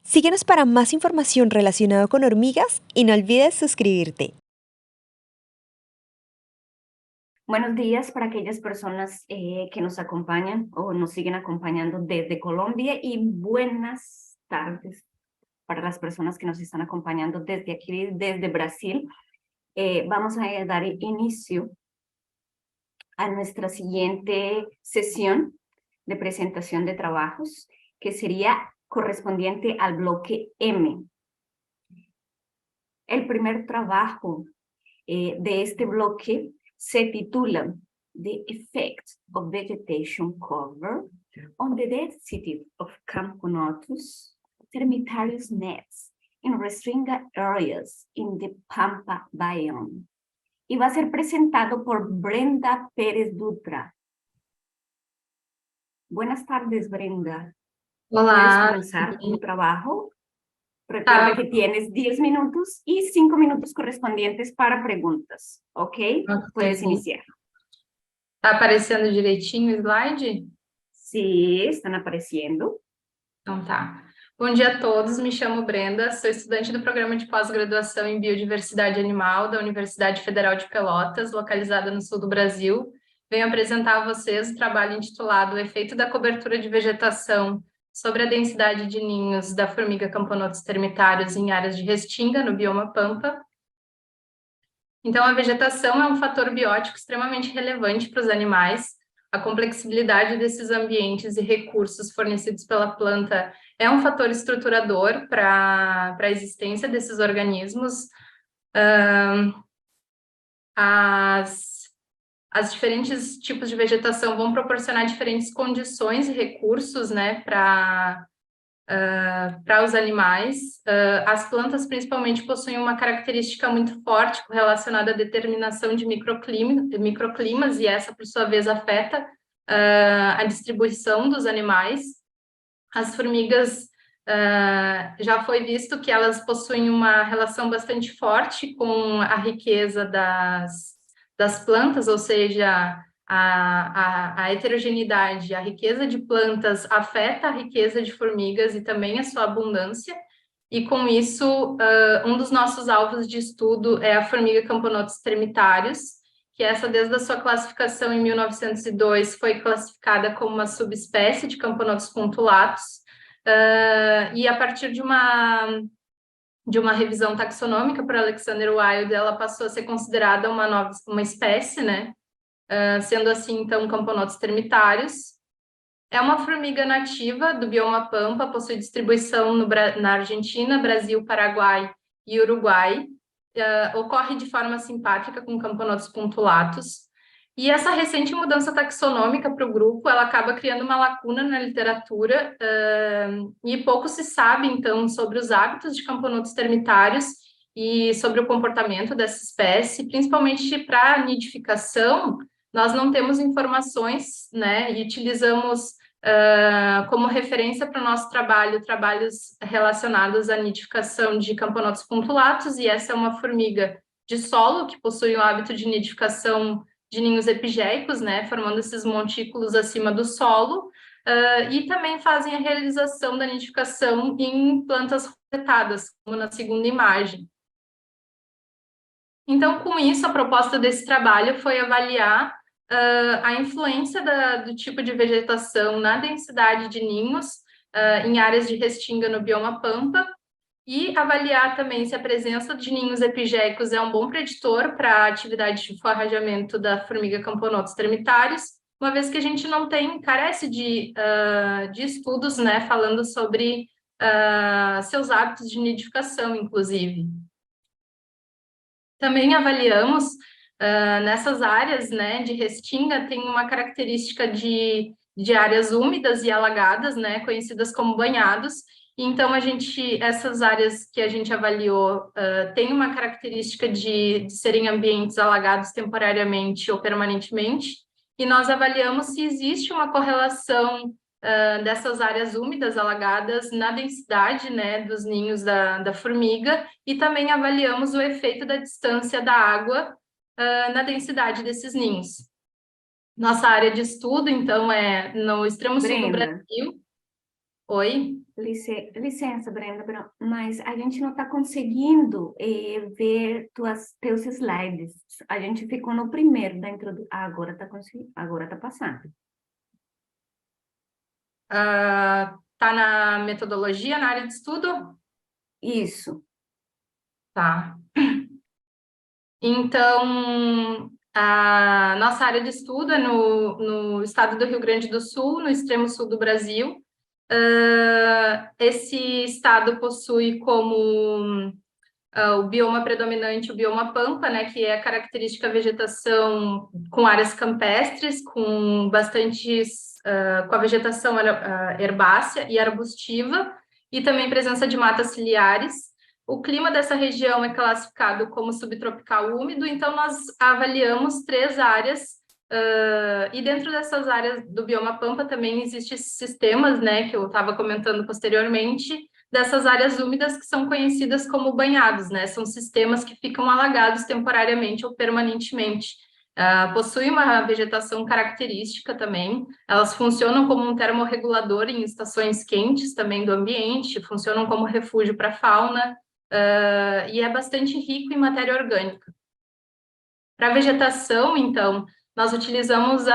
Síguenos para más información relacionada con hormigas y no olvides suscribirte. Buenos días para aquellas personas que nos acompañan o nos siguen acompañando desde Colombia y buenas tardes para las personas que nos están acompañando desde aquí, desde Brasil. Vamos a dar inicio a nuestra siguiente sesión de presentación de trabajos, que sería correspondiente al bloque M. El primer trabajo de este bloque se titula The Effect of Vegetation Cover on the Density of Camponotus termitarius Nets in Restricted Areas in the Pampa Biome. Y va a ser presentado por Brenda Pérez Dutra. Buenas tardes, Brenda. ¿Puedes Olá, comenzar tu trabajo? Recuerda tá, que tienes 10 minutos y 5 minutos correspondientes para preguntas, ¿ok? Puedes ok. iniciar. Tá aparecendo direitinho o slide? Sí, están apareciendo. Então tá. Bom dia a todos, me chamo Brenda, sou estudante do programa de pós-graduação em Biodiversidade Animal da Universidade Federal de Pelotas, localizada no sul do Brasil. Venho apresentar a vocês o trabalho intitulado O Efeito da Cobertura de Vegetação sobre a Densidade de Ninhos da Formiga Camponotus termitarius em áreas de restinga, no bioma Pampa. Então, a vegetação é um fator biótico extremamente relevante para os animais. A complexibilidade desses ambientes e recursos fornecidos pela planta é um fator estruturador para a existência desses organismos. As diferentes tipos de vegetação vão proporcionar diferentes condições e recursos, né, para os animais. As plantas, principalmente, possuem uma característica muito forte relacionada à determinação de microclimas, e essa, por sua vez, afeta a distribuição dos animais. As formigas, já foi visto que elas possuem uma relação bastante forte com a riqueza das plantas, ou seja, a heterogeneidade, a riqueza de plantas afeta a riqueza de formigas e também a sua abundância, e com isso, um dos nossos alvos de estudo é a formiga Camponotus termitarius, que essa, desde a sua classificação em 1902, foi classificada como uma subespécie de Camponotus punctulatus, e a partir de uma revisão taxonômica por Alexander Wild, ela passou a ser considerada uma espécie, né? Sendo assim, então, Camponotus termitarius. É uma formiga nativa do bioma Pampa, possui distribuição na Argentina, Brasil, Paraguai e Uruguai. Ocorre de forma simpátrica com Camponotus punctulatus. E essa recente mudança taxonômica para o grupo, ela acaba criando uma lacuna na literatura, e pouco se sabe, então, sobre os hábitos de Camponotus termitarius e sobre o comportamento dessa espécie, principalmente para a nidificação. Nós não temos informações, né, e utilizamos como referência para o nosso trabalho, trabalhos relacionados à nidificação de Camponotus punctulatus, e essa é uma formiga de solo que possui o hábito de nidificação de ninhos epigéicos, né, formando esses montículos acima do solo, e também fazem a realização da nidificação em plantas rosetadas, como na segunda imagem. Então, com isso, a proposta desse trabalho foi avaliar a influência do tipo de vegetação na densidade de ninhos em áreas de restinga no bioma Pampa, e avaliar também se a presença de ninhos epigéicos é um bom preditor para a atividade de forrageamento da formiga Camponotus termitarius, uma vez que a gente não carece de estudos, né, falando sobre seus hábitos de nidificação, inclusive. Também avaliamos nessas áreas, né, de restinga, tem uma característica de áreas úmidas e alagadas, né, conhecidas como banhados. Então, essas áreas que a gente avaliou têm uma característica de serem ambientes alagados temporariamente ou permanentemente, e nós avaliamos se existe uma correlação dessas áreas úmidas alagadas na densidade, né, dos ninhos da formiga, e também avaliamos o efeito da distância da água na densidade desses ninhos. Nossa área de estudo, então, é no extremo sul do Brenda, Brasil. Oi? Licença, Brenda, mas a gente não está conseguindo ver teus slides. A gente ficou no primeiro da introdução. Agora está passando. Tá na metodologia, na área de estudo? Isso. Tá. Então, a nossa área de estudo é no estado do Rio Grande do Sul, no extremo sul do Brasil. Esse estado possui como o bioma predominante, o bioma pampa, né, que é a característica vegetação com áreas campestres, com com a vegetação herbácea e arbustiva, e também presença de matas ciliares. O clima dessa região é classificado como subtropical úmido, então nós avaliamos 3 áreas, e dentro dessas áreas do bioma pampa também existem sistemas, né, que eu estava comentando posteriormente, dessas áreas úmidas que são conhecidas como banhados, né? São sistemas que ficam alagados temporariamente ou permanentemente. Possuem uma vegetação característica também, elas funcionam como um termorregulador em estações quentes também do ambiente, funcionam como refúgio para a fauna, e é bastante rico em matéria orgânica. Para a vegetação, então, nós utilizamos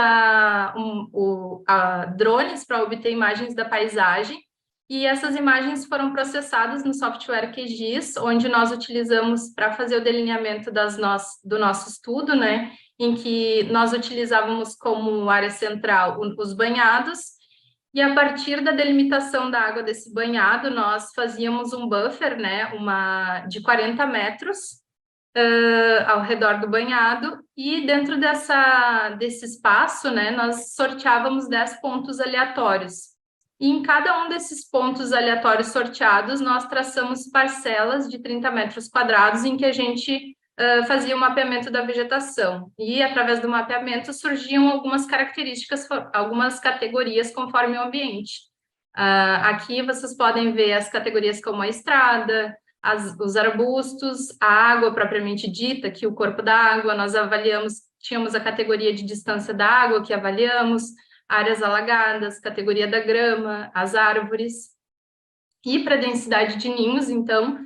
drones para obter imagens da paisagem, e essas imagens foram processadas no software QGIS, onde nós utilizamos para fazer o delineamento do nosso estudo, né, em que nós utilizávamos como área central os banhados, e a partir da delimitação da água desse banhado, nós fazíamos um buffer, né, de 40 metros, ao redor do banhado, e dentro desse espaço, né, nós sorteávamos 10 pontos aleatórios. E em cada um desses pontos aleatórios sorteados, nós traçamos parcelas de 30 metros quadrados em que a gente fazia o mapeamento da vegetação. E, através do mapeamento, surgiam algumas características, algumas categorias conforme o ambiente. Aqui vocês podem ver as categorias como a estrada, os arbustos, a água propriamente dita, que o corpo da água, nós avaliamos, tínhamos a categoria de distância da água que avaliamos, áreas alagadas, categoria da grama, as árvores. E para a densidade de ninhos, então,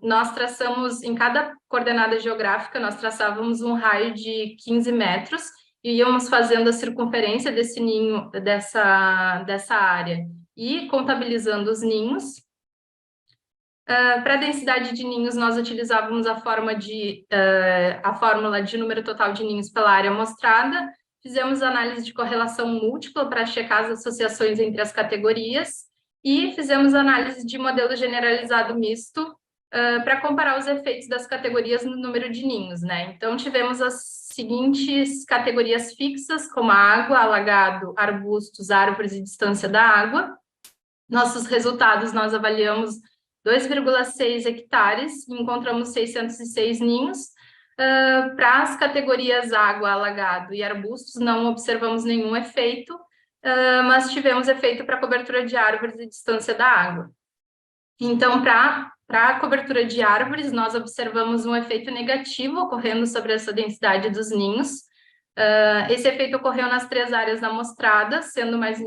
nós traçamos, em cada coordenada geográfica, nós traçávamos um raio de 15 metros e íamos fazendo a circunferência desse ninho, dessa área, e contabilizando os ninhos. Para a densidade de ninhos, nós utilizávamos a fórmula de número total de ninhos pela área amostrada, fizemos análise de correlação múltipla para checar as associações entre as categorias, e fizemos análise de modelo generalizado misto para comparar os efeitos das categorias no número de ninhos, né? Então, tivemos as seguintes categorias fixas, como a água, alagado, arbustos, árvores e distância da água. Nossos resultados, nós avaliamos 2,6 hectares e encontramos 606 ninhos. Para as categorias água, alagado e arbustos, não observamos nenhum efeito, mas tivemos efeito para cobertura de árvores e distância da água. Então, para a cobertura de árvores, nós observamos um efeito negativo ocorrendo sobre essa densidade dos ninhos. Esse efeito ocorreu nas 3 áreas amostradas, sendo mais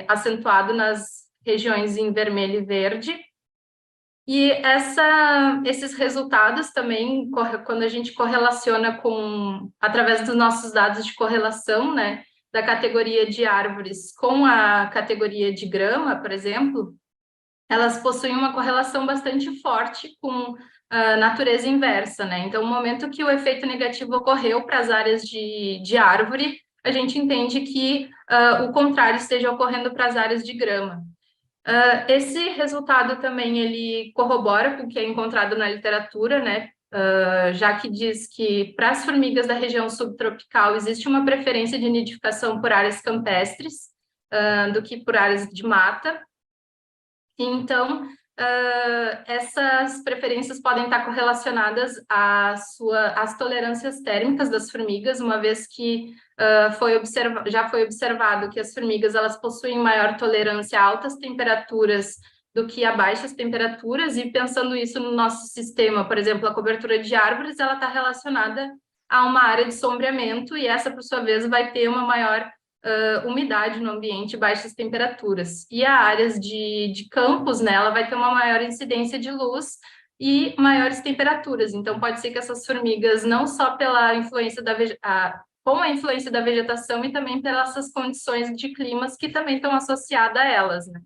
acentuado nas regiões em vermelho e verde. E esses resultados também, quando a gente correlaciona através dos nossos dados de correlação, né, da categoria de árvores com a categoria de grama, por exemplo, elas possuem uma correlação bastante forte com a natureza inversa, né? Então, no momento que o efeito negativo ocorreu para as áreas de árvore, a gente entende que o contrário esteja ocorrendo para as áreas de grama. Esse resultado também ele corrobora com o que é encontrado na literatura, né? Já que diz que para as formigas da região subtropical existe uma preferência de nidificação por áreas campestres do que por áreas de mata. Então, essas preferências podem estar correlacionadas às tolerâncias térmicas das formigas, uma vez que já foi observado que as formigas elas possuem maior tolerância a altas temperaturas do que a baixas temperaturas, e pensando isso no nosso sistema, por exemplo, a cobertura de árvores, ela está relacionada a uma área de sombreamento, e essa, por sua vez, vai ter uma maior umidade no ambiente e baixas temperaturas. E a áreas de campos, né, ela vai ter uma maior incidência de luz e maiores temperaturas. Então, pode ser que essas formigas, não só pela influência com a influência da vegetação e também pelas essas condições de climas que também estão associadas a elas, né?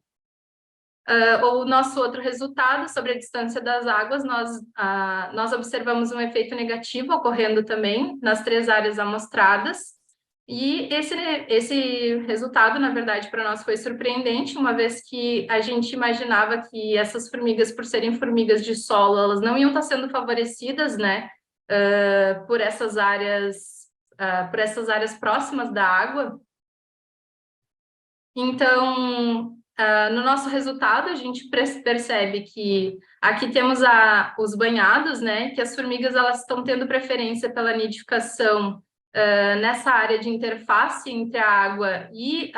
O nosso outro resultado sobre a distância das águas, nós observamos um efeito negativo ocorrendo também nas 3 áreas amostradas, e esse resultado, na verdade, para nós foi surpreendente, uma vez que a gente imaginava que essas formigas, por serem formigas de solo, elas não iam estar sendo favorecidas, né, por essas áreas próximas da água. Então, no nosso resultado, a gente percebe que aqui temos os banhados, né, que as formigas elas estão tendo preferência pela nidificação nessa área de interface entre a água e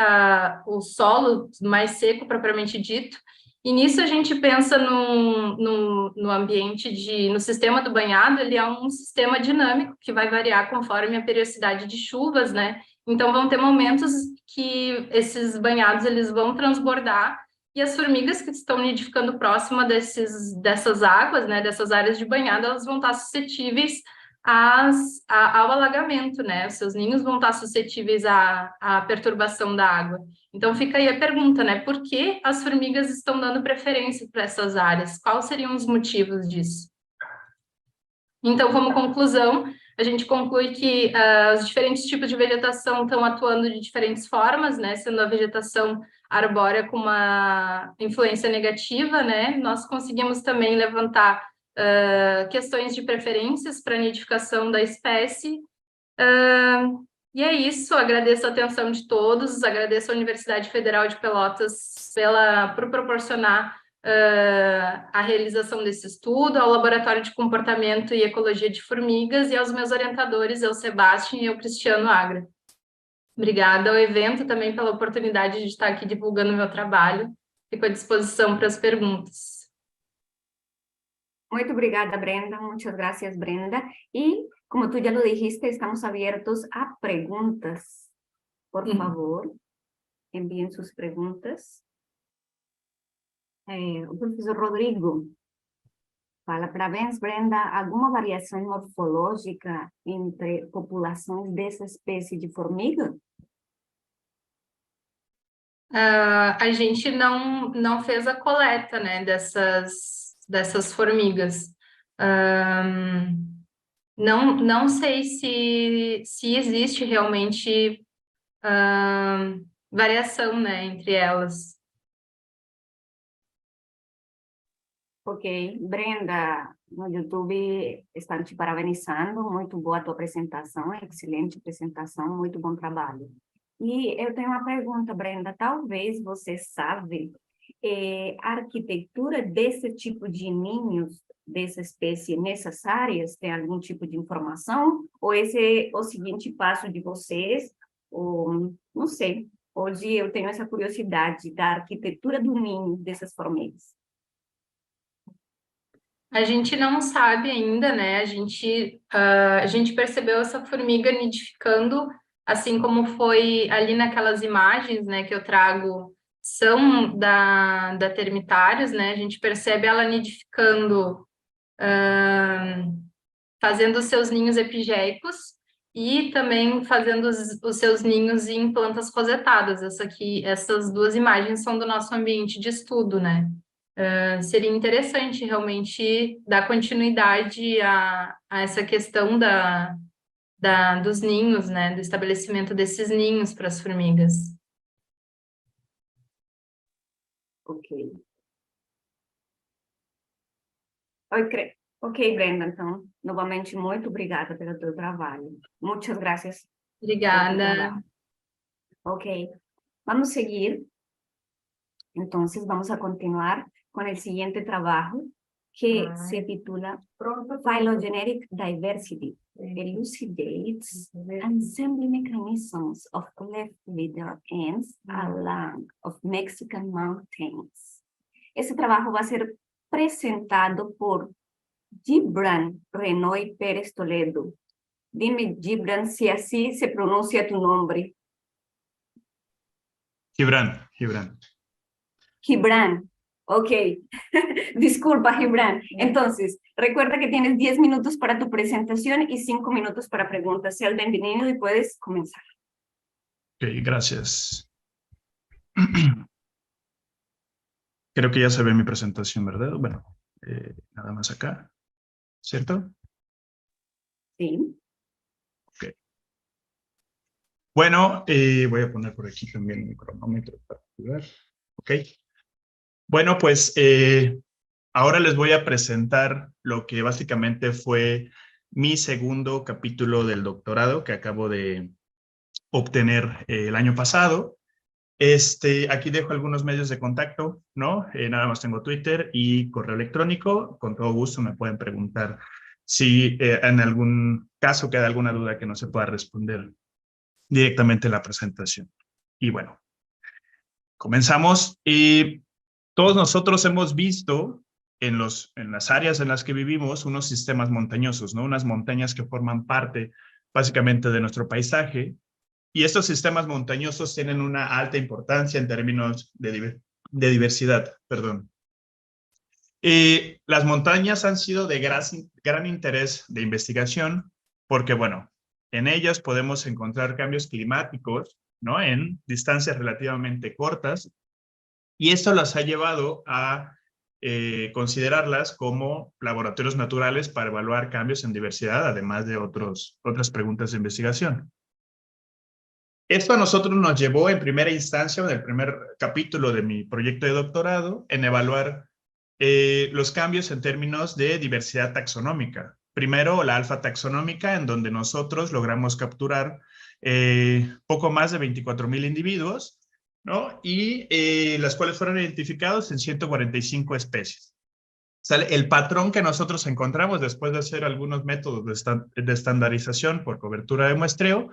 o solo mais seco, propriamente dito. E nisso a gente pensa no ambiente no sistema do banhado, ele é um sistema dinâmico que vai variar conforme a periodicidade de chuvas, né? Então vão ter momentos que esses banhados eles vão transbordar e as formigas que estão nidificando próxima dessas águas, né, dessas áreas de banhado, elas vão estar suscetíveis ao alagamento, né? Os seus ninhos vão estar suscetíveis à perturbação da água. Então fica aí a pergunta, né? Por que as formigas estão dando preferência para essas áreas? Quais seriam os motivos disso? Então, como conclusão, a gente conclui que os diferentes tipos de vegetação estão atuando de diferentes formas, né? Sendo a vegetação arbórea com uma influência negativa, né? Nós conseguimos também levantar questões de preferências para a nidificação da espécie. E é isso, agradeço a atenção de todos, agradeço à Universidade Federal de Pelotas por proporcionar a realização desse estudo, ao Laboratório de Comportamento e Ecologia de Formigas e aos meus orientadores, eu, Sebastião, e eu, Cristiano Agra. Obrigada ao evento também pela oportunidade de estar aqui divulgando o meu trabalho. Fico à disposição para as perguntas. Muito obrigada, Brenda. Muchas gracias, Brenda. Y como tú ya lo dijiste, estamos abiertos a preguntas. Por favor, envíen sus preguntas. O professor Rodrigo fala: parabéns, Brenda. Alguma variação morfológica entre populações dessa espécie de formiga? A gente não fez a coleta, né, dessas formigas. Não sei se existe realmente variação, né, entre elas. Ok, Brenda, no YouTube estão te parabenizando, muito boa a tua apresentação, excelente apresentação, muito bom trabalho. E eu tenho uma pergunta, Brenda, talvez você sabe a arquitetura desse tipo de ninhos, dessa espécie nessas áreas, tem algum tipo de informação? Ou esse é o seguinte passo de vocês? Ou, não sei, hoje eu tenho essa curiosidade da arquitetura do ninho dessas formigas. A gente não sabe ainda, né? A gente percebeu essa formiga nidificando, assim como foi ali naquelas imagens, né, que eu trago, são da Termitários, né? A gente percebe ela nidificando, fazendo os seus ninhos epigéicos e também fazendo os seus ninhos em plantas rosetadas. Essas 2 imagens são do nosso ambiente de estudo, né? Seria interessante realmente dar continuidade a essa questão dos ninhos, né? Do estabelecimento desses ninhos para as formigas. Ok. Ok, Brenda, então, novamente, muito obrigada pelo teu trabalho. Muitas graças. Obrigada. Ok, vamos seguir. Entonces, vamos a continuar con el siguiente trabajo que se titula Phylogenetic Diversity, Elucidates Assembly Mechanisms of Cleft Leader Ants Along of Mexican Mountains. Esse trabajo va a ser presentado por Gibran Renoy Pérez Toledo. Dime, Gibran, si así se pronuncia tu nombre. Gibran, Gibran. Gibran. Ok. Disculpa, Gibran. Entonces, recuerda que tienes 10 minutos para tu presentación y 5 minutos para preguntas. Sea el bienvenido y puedes comenzar. Ok, gracias. Creo que ya se ve mi presentación, ¿verdad? Bueno, nada más acá, ¿cierto? Sí. Ok. Bueno, voy a poner por aquí también mi cronómetro para ayudar. Ok. Bueno, pues ahora les voy a presentar lo que básicamente fue mi segundo capítulo del doctorado que acabo de obtener el año pasado. Aquí dejo algunos medios de contacto, ¿no? Nada más tengo Twitter y correo electrónico. Con todo gusto me pueden preguntar si en algún caso queda alguna duda que no se pueda responder directamente en la presentación. Y bueno, comenzamos. Todos nosotros hemos visto en las áreas en las que vivimos unos sistemas montañosos, ¿no? Unas montañas que forman parte básicamente de nuestro paisaje. Y estos sistemas montañosos tienen una alta importancia en términos de diversidad. Perdón. Las montañas han sido de gran interés de investigación porque, bueno, en ellas podemos encontrar cambios climáticos, ¿no? En distancias relativamente cortas, y esto las ha llevado a considerarlas como laboratorios naturales para evaluar cambios en diversidad, además de otras preguntas de investigación. Esto a nosotros nos llevó en primera instancia, en el primer capítulo de mi proyecto de doctorado, en evaluar los cambios en términos de diversidad taxonómica. Primero, la alfa taxonómica, en donde nosotros logramos capturar poco más de 24,000 individuos, ¿no? Y las cuales fueron identificados en 145 especies. ¿Sale? El patrón que nosotros encontramos después de hacer algunos métodos de estandarización por cobertura de muestreo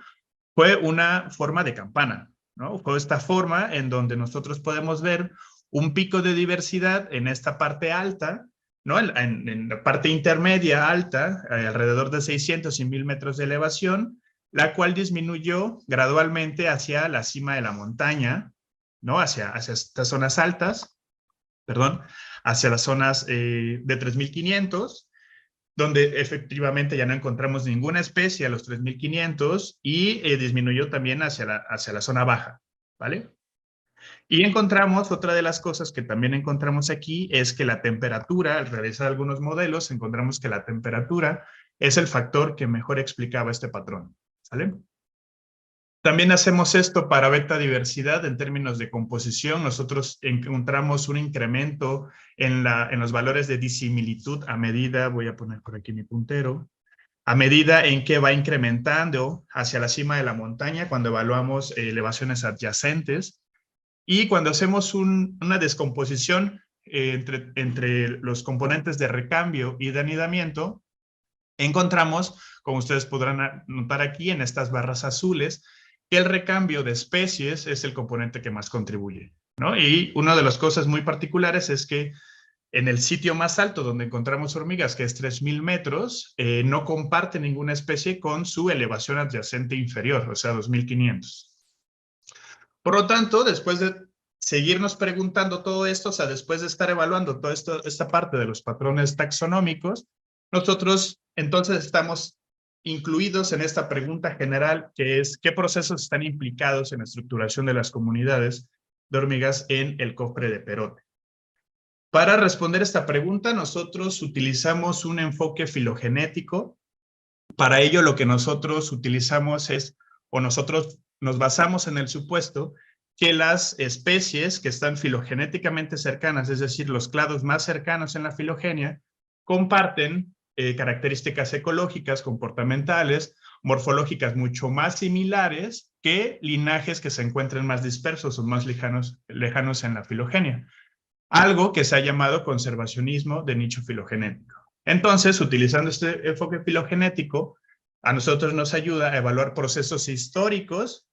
fue una forma de campana, ¿no? Fue esta forma en donde nosotros podemos ver un pico de diversidad en esta parte alta, ¿no? En la parte intermedia alta, alrededor de 600 y 1000 metros de elevación, la cual disminuyó gradualmente hacia la cima de la montaña, ¿no? Hacia estas zonas altas, perdón, hacia las zonas de 3500, donde efectivamente ya no encontramos ninguna especie a los 3500 y disminuyó también hacia la zona baja, ¿vale? Y encontramos, otra de las cosas que también encontramos aquí es que la temperatura, al realizar algunos modelos, encontramos que la temperatura es el factor que mejor explicaba este patrón, ¿sale? También hacemos esto para beta diversidad en términos de composición. Nosotros encontramos un incremento en los valores de disimilitud a medida, voy a poner por aquí mi puntero, a medida en que va incrementando hacia la cima de la montaña cuando evaluamos elevaciones adyacentes. Y cuando hacemos una descomposición entre los componentes de recambio y de anidamiento, encontramos, como ustedes podrán notar aquí en estas barras azules, que el recambio de especies es el componente que más contribuye, ¿no? Y una de las cosas muy particulares es que en el sitio más alto donde encontramos hormigas, que es 3000 metros, no comparte ninguna especie con su elevación adyacente inferior, o sea, 2500. Por lo tanto, después de seguirnos preguntando todo esto, o sea, después de estar evaluando toda esta parte de los patrones taxonómicos, nosotros entonces estamos incluidos en esta pregunta general, que es ¿qué procesos están implicados en la estructuración de las comunidades de hormigas en el cofre de Perote? Para responder esta pregunta, nosotros utilizamos un enfoque filogenético. Para ello, lo que nosotros utilizamos nosotros nos basamos en el supuesto que las especies que están filogenéticamente cercanas, es decir, los clados más cercanos en la filogenia, comparten características ecológicas, comportamentales, morfológicas mucho más similares que linajes que se encuentren más dispersos o más lejanos en la filogenia. Algo que se ha llamado conservacionismo de nicho filogenético. Entonces, utilizando este enfoque filogenético, a nosotros nos ayuda a evaluar procesos históricos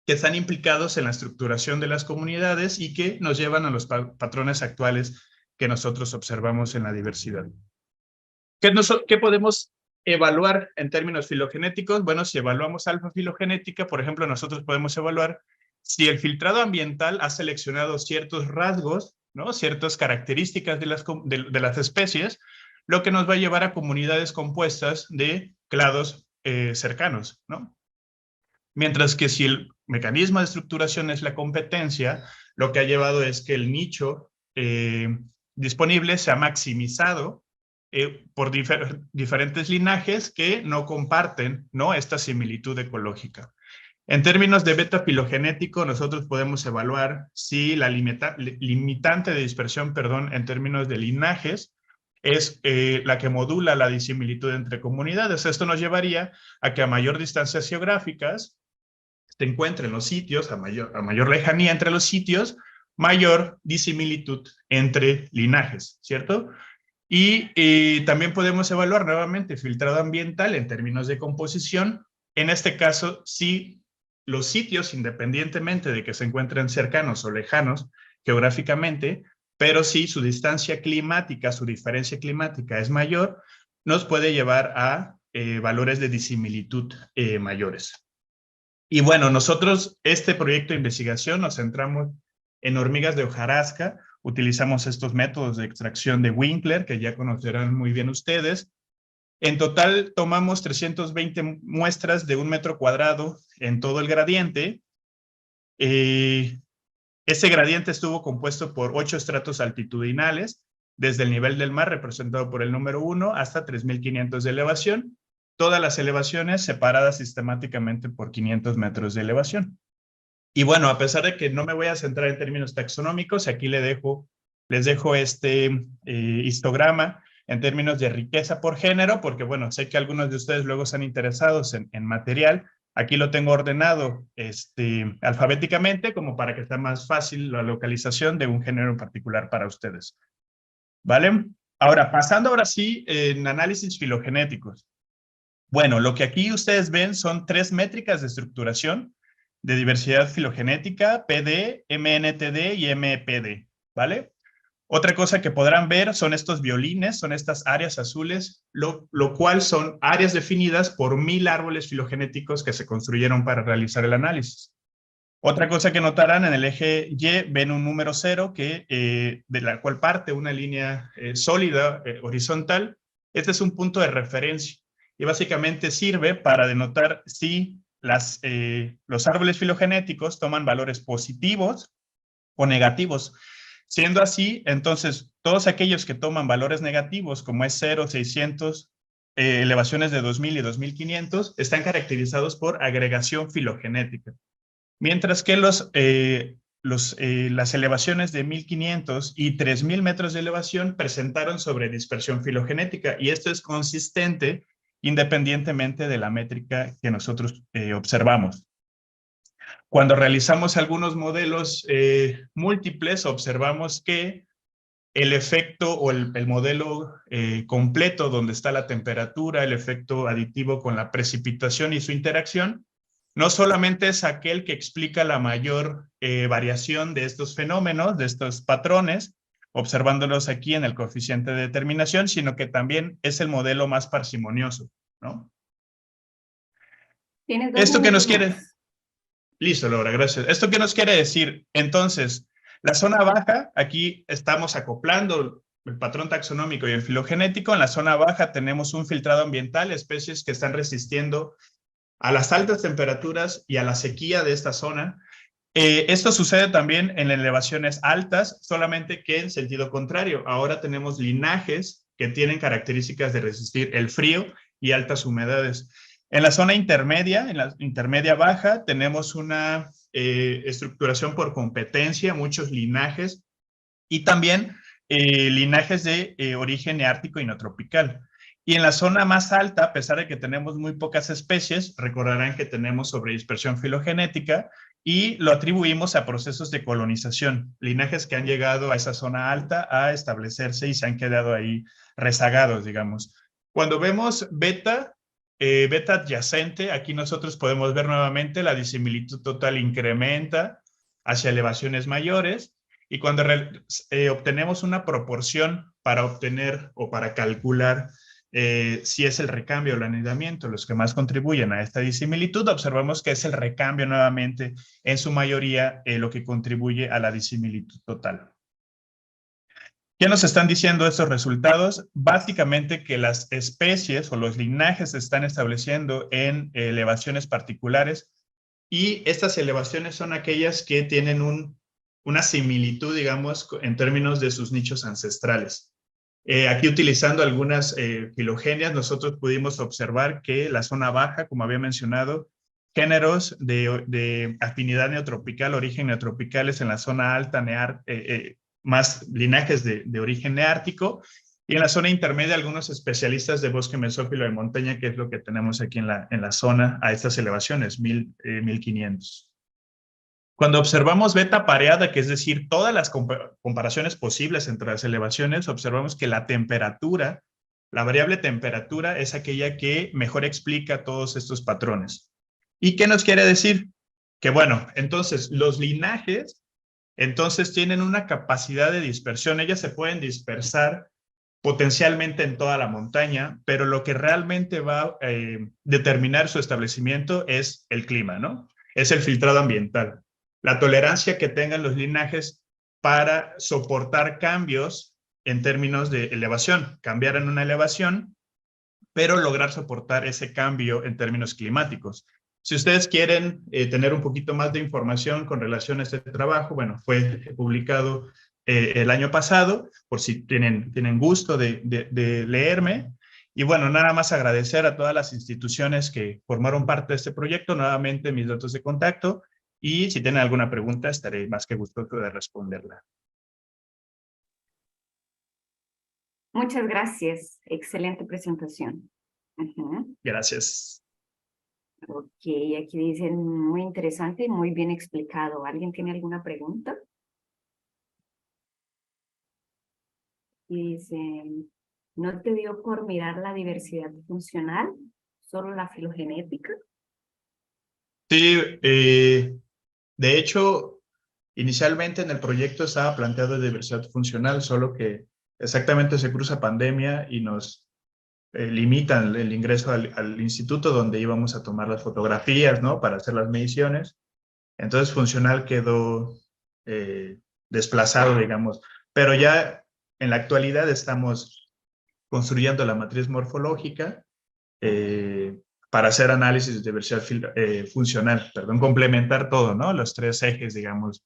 que están implicados en la estructuración de las comunidades y que nos llevan a los patrones actuales que nosotros observamos en la diversidad. ¿Qué podemos evaluar en términos filogenéticos? Bueno, si evaluamos alfa filogenética, por ejemplo, nosotros podemos evaluar si el filtrado ambiental ha seleccionado ciertos rasgos, ¿no? Ciertas características de las especies, lo que nos va a llevar a comunidades compuestas de clados cercanos, ¿no? Mientras que si el mecanismo de estructuración es la competencia, lo que ha llevado es que el nicho disponible se ha maximizado por diferentes linajes que no comparten, ¿no?, esta similitud ecológica. En términos de beta filogenético, nosotros podemos evaluar si la limitante de dispersión, perdón, en términos de linajes, es la que modula la disimilitud entre comunidades. Esto nos llevaría a que a mayor distancias geográficas se encuentren los sitios, a mayor lejanía entre los sitios, mayor disimilitud entre linajes, ¿cierto? Y también podemos evaluar nuevamente filtrado ambiental en términos de composición. En este caso, si los sitios, independientemente de que se encuentren cercanos o lejanos geográficamente, pero si su distancia climática, su diferencia climática es mayor, nos puede llevar a valores de disimilitud mayores. Y bueno, nosotros, este proyecto de investigación, nos centramos en hormigas de hojarasca. Utilizamos estos métodos de extracción de Winkler, que ya conocerán muy bien ustedes. En total, tomamos 320 muestras de 1 metro cuadrado en todo el gradiente. Ese gradiente estuvo compuesto por 8 estratos altitudinales, desde el nivel del mar, representado por el número 1, hasta 3.500 de elevación. Todas las elevaciones separadas sistemáticamente por 500 metros de elevación. Y bueno, a pesar de que no me voy a centrar en términos taxonómicos, aquí les dejo este histograma en términos de riqueza por género, porque bueno, sé que algunos de ustedes luego están interesados en material. Aquí lo tengo ordenado alfabéticamente, como para que sea más fácil la localización de un género en particular para ustedes. ¿Vale? Ahora, pasando ahora sí en análisis filogenéticos. Bueno, lo que aquí ustedes ven son 3 métricas de estructuración de diversidad filogenética, PD, MNTD y MPD, ¿vale? Otra cosa que podrán ver son estos violines, son estas áreas azules, lo cual son áreas definidas por 1000 árboles filogenéticos que se construyeron para realizar el análisis. Otra cosa que notarán en el eje Y, ven un número 0 de la cual parte una línea sólida, horizontal. Este es un punto de referencia y básicamente sirve para denotar si los árboles filogenéticos toman valores positivos o negativos. Siendo así, entonces, todos aquellos que toman valores negativos, como es 0, 600, elevaciones de 2000 y 2500, están caracterizados por agregación filogenética. Mientras que las elevaciones de 1500 y 3000 metros de elevación presentaron sobredispersión filogenética, y esto es consistente independientemente de la métrica que nosotros observamos. Cuando realizamos algunos modelos múltiples, observamos que el efecto o el modelo completo, donde está la temperatura, el efecto aditivo con la precipitación y su interacción, no solamente es aquel que explica la mayor variación de estos fenómenos, de estos patrones, observándolos aquí en el coeficiente de determinación, sino que también es el modelo más parsimonioso, ¿no? ¿Tienes 2 ¿Esto qué nos minutos quiere? más? Listo, Laura, gracias. ¿Esto qué nos quiere decir? Entonces, la zona baja, aquí estamos acoplando el patrón taxonómico y el filogenético. En la zona baja tenemos un filtrado ambiental, especies que están resistiendo a las altas temperaturas y a la sequía de esta zona. Esto sucede también en elevaciones altas, solamente que en sentido contrario. Ahora tenemos linajes que tienen características de resistir el frío y altas humedades. En la zona intermedia, en la intermedia baja, tenemos una estructuración por competencia, muchos linajes, y también linajes de origen neártico y no tropical. Y en la zona más alta, a pesar de que tenemos muy pocas especies, recordarán que tenemos sobredispersión filogenética y lo atribuimos a procesos de colonización, linajes que han llegado a esa zona alta a establecerse y se han quedado ahí rezagados, digamos. Cuando vemos beta adyacente, aquí nosotros podemos ver nuevamente la disimilitud total incrementa hacia elevaciones mayores, y cuando obtenemos una proporción para obtener o para calcular si es el recambio o el anidamiento los que más contribuyen a esta disimilitud, observamos que es el recambio nuevamente, en su mayoría, lo que contribuye a la disimilitud total. ¿Qué nos están diciendo estos resultados? Básicamente que las especies o los linajes se están estableciendo en elevaciones particulares, y estas elevaciones son aquellas que tienen una similitud, digamos, en términos de sus nichos ancestrales. Aquí, utilizando algunas filogenias, nosotros pudimos observar que la zona baja, como había mencionado, géneros de afinidad neotropical, origen neotropicales en la zona alta, más linajes de origen neártico, y en la zona intermedia algunos especialistas de bosque mesófilo de montaña, que es lo que tenemos aquí en la zona a estas elevaciones, 1500. Cuando observamos beta pareada, que es decir, todas las comparaciones posibles entre las elevaciones, observamos que la temperatura, la variable temperatura, es aquella que mejor explica todos estos patrones. ¿Y qué nos quiere decir? Que bueno, entonces los linajes entonces tienen una capacidad de dispersión. Ellas se pueden dispersar potencialmente en toda la montaña, pero lo que realmente va a determinar su establecimiento es el clima, ¿no? Es el filtrado ambiental. La tolerancia que tengan los linajes para soportar cambios en términos de elevación, cambiar en una elevación, pero lograr soportar ese cambio en términos climáticos. Si ustedes quieren tener un poquito más de información con relación a este trabajo, bueno, fue publicado el año pasado, por si tienen gusto de leerme. Y bueno, nada más agradecer a todas las instituciones que formaron parte de este proyecto, nuevamente mis datos de contacto, y si tienen alguna pregunta, estaré más que gustoso de responderla. Muchas gracias. Excelente presentación. Gracias. Ok, aquí dicen muy interesante y muy bien explicado. ¿Alguien tiene alguna pregunta? Y dicen, ¿no te dio por mirar la diversidad funcional, solo la filogenética? Sí, de hecho, inicialmente en el proyecto estaba planteado de diversidad funcional, solo que exactamente se cruza pandemia y nos limitan el ingreso al instituto donde íbamos a tomar las fotografías, ¿no? Para hacer las mediciones. Entonces funcional quedó desplazado, digamos. Pero ya en la actualidad estamos construyendo la matriz morfológica para hacer análisis de diversidad funcional, complementar todo, ¿no? Los tres ejes, digamos,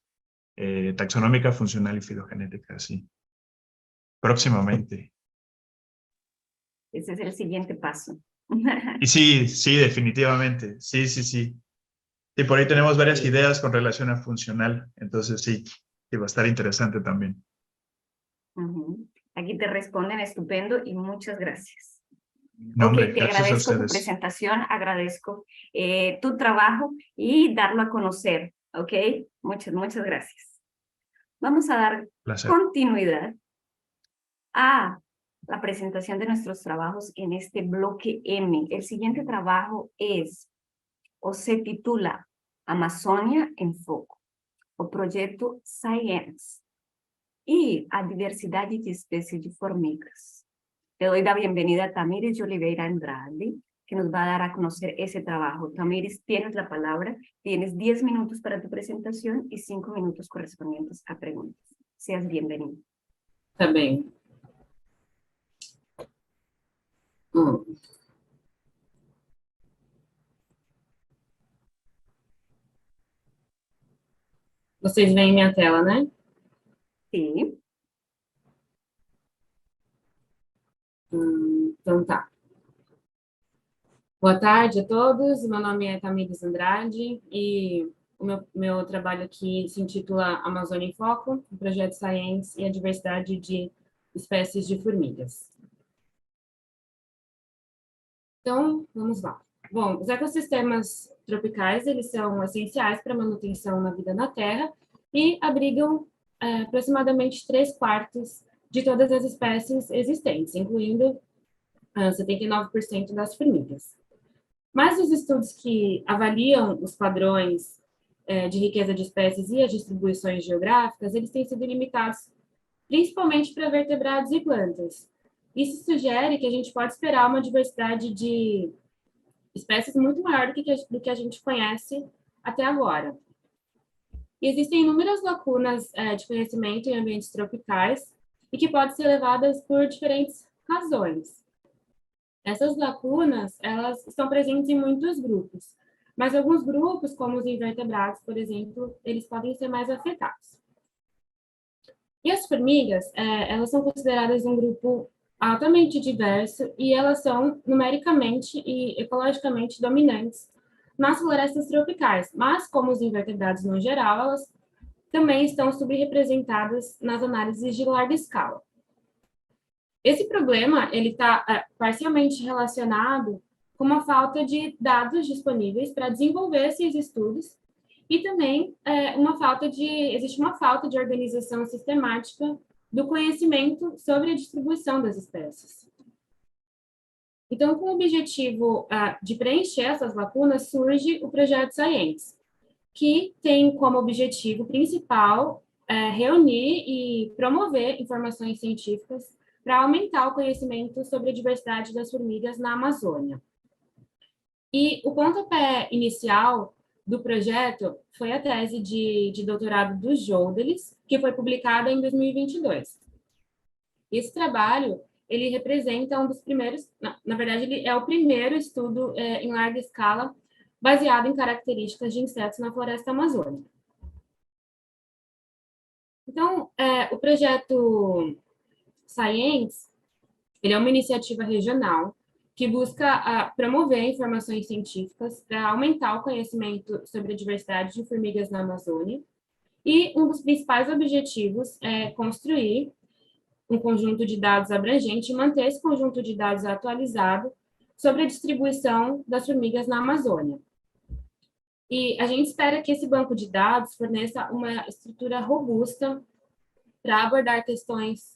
taxonómica, funcional y filogenética, sí. Próximamente. Ese es el siguiente paso. Y sí, definitivamente. Sí, por ahí tenemos varias ideas con relación a funcional, entonces sí, va a estar interesante también. Aquí te responden estupendo y muchas gracias. No, hombre, te agradezco tu presentación, agradezco tu trabajo y darlo a conocer, ¿ok? Muchas gracias. Vamos a dar continuidad a la presentación de nuestros trabajos en este bloque M. El siguiente trabajo es, o se titula, Amazônia em Foco, o proyecto Science y a diversidad de especies de formigas. Le doy la bienvenida a Tamires de Oliveira Andrade, que nos va a dar a conocer ese trabajo. Tamires, tienes la palabra, tienes 10 minutos para tu presentación y 5 minutos correspondientes a preguntas. Seas bienvenido. Tá bem. Vocês veem minha tela, né? Sim. Então tá. Boa tarde a todos, meu nome é Tamires Andrade e o meu trabalho aqui se intitula Amazônia em Foco, o projeto Science e a diversidade de espécies de formigas. Então, vamos lá. Bom, os ecossistemas tropicais, eles são essenciais para a manutenção na vida na Terra e abrigam aproximadamente 3/4 de todas as espécies existentes, incluindo 79% das formigas. Mas os estudos que avaliam os padrões de riqueza de espécies e as distribuições geográficas, eles têm sido limitados principalmente para vertebrados e plantas. Isso sugere que a gente pode esperar uma diversidade de espécies muito maior do que a gente conhece até agora. E existem inúmeras lacunas de conhecimento em ambientes tropicais e que podem ser levadas por diferentes razões. Essas lacunas, elas estão presentes em muitos grupos, mas alguns grupos, como os invertebrados, por exemplo, eles podem ser mais afetados. E as formigas, elas são consideradas um grupo altamente diverso e elas são numericamente e ecologicamente dominantes nas florestas tropicais, mas como os invertebrados no geral, elas também estão subrepresentadas nas análises de larga escala. Esse problema ele está parcialmente relacionado com uma falta de dados disponíveis para desenvolver esses estudos e também existe uma falta de organização sistemática do conhecimento sobre a distribuição das espécies. Então, com o objetivo de preencher essas lacunas, surge o Projeto Science, que tem como objetivo principal reunir e promover informações científicas para aumentar o conhecimento sobre a diversidade das formigas na Amazônia. E o pontapé inicial do projeto foi a tese de doutorado do Jodelis, que foi publicada em 2022. Esse trabalho, ele representa um dos primeiros, na verdade, ele é o primeiro estudo em larga escala baseado em características de insetos na floresta amazônica. Então, o projeto Science, ele é uma iniciativa regional que busca promover informações científicas para aumentar o conhecimento sobre a diversidade de formigas na Amazônia. E um dos principais objetivos é construir um conjunto de dados abrangente e manter esse conjunto de dados atualizado sobre a distribuição das formigas na Amazônia. E a gente espera que esse banco de dados forneça uma estrutura robusta para abordar questões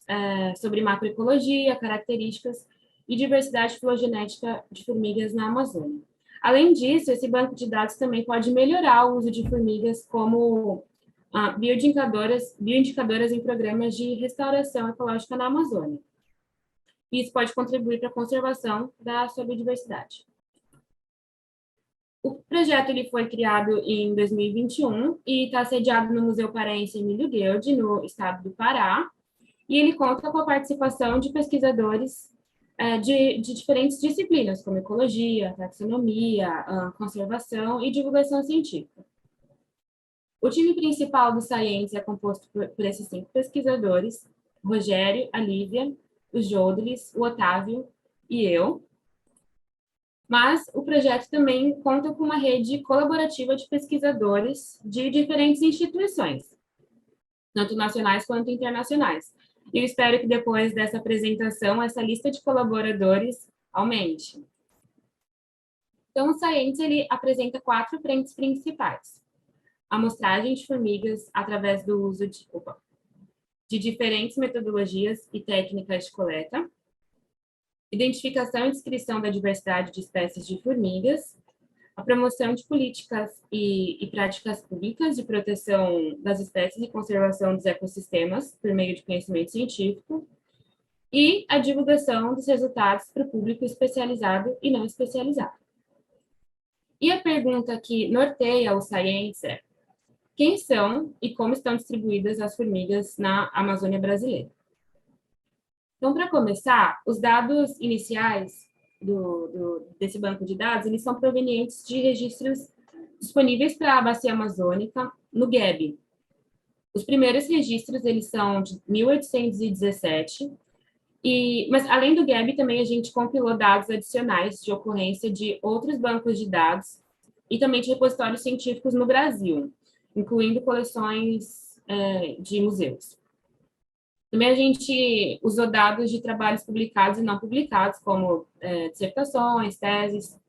sobre macroecologia, características e diversidade filogenética de formigas na Amazônia. Além disso, esse banco de dados também pode melhorar o uso de formigas como bioindicadoras em programas de restauração ecológica na Amazônia. Isso pode contribuir para a conservação da sua biodiversidade. O projeto ele foi criado em 2021 e está sediado no Museu Paraense Emílio Guild, no estado do Pará, e ele conta com a participação de pesquisadores de diferentes disciplinas, como ecologia, taxonomia, conservação e divulgação científica. O time principal do Science é composto por esses 5 pesquisadores, Rogério, a Lívia, o Jodelis, o Otávio e eu. Mas o projeto também conta com uma rede colaborativa de pesquisadores de diferentes instituições, tanto nacionais quanto internacionais. E eu espero que depois dessa apresentação, essa lista de colaboradores aumente. Então, o Science ele apresenta 4 frentes principais. Amostragem de formigas através do uso de diferentes metodologias e técnicas de coleta, identificação e descrição da diversidade de espécies de formigas, a promoção de políticas e práticas públicas de proteção das espécies e conservação dos ecossistemas por meio de conhecimento científico, e a divulgação dos resultados para o público especializado e não especializado. E a pergunta que norteia o Science é: quem são e como estão distribuídas as formigas na Amazônia brasileira? Então, para começar, os dados iniciais desse banco de dados, eles são provenientes de registros disponíveis para a bacia amazônica no GEB. Os primeiros registros, eles são de 1817, mas além do GEB, também a gente compilou dados adicionais de ocorrência de outros bancos de dados e também de repositórios científicos no Brasil, incluindo coleções de museus. Também a gente usou dados de trabalhos publicados e não publicados, como dissertações, teses.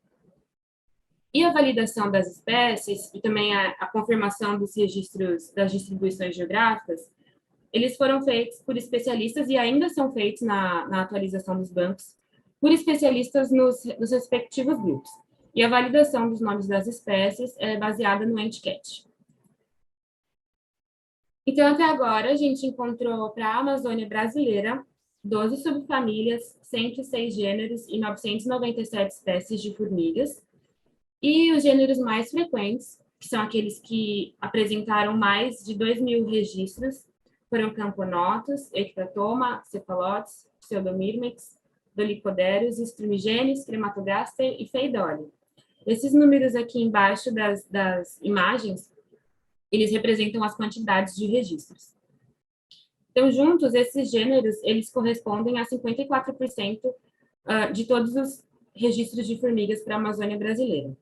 E a validação das espécies e também a confirmação dos registros das distribuições geográficas, eles foram feitos por especialistas e ainda são feitos na atualização dos bancos, por especialistas nos respectivos grupos. E a validação dos nomes das espécies é baseada no EntCat. Então, até agora, a gente encontrou para a Amazônia brasileira 12 subfamílias, 106 gêneros e 997 espécies de formigas. E os gêneros mais frequentes, que são aqueles que apresentaram mais de 2.000 registros, foram Camponotus, Ectatoma, Cephalotes, Pseudomyrmex, Dolichoderus, Strumigenes, Crematogaster e Pheidole. Esses números aqui embaixo das imagens, eles representam as quantidades de registros. Então, juntos, esses gêneros, eles correspondem a 54% de todos os registros de formigas para a Amazônia brasileira.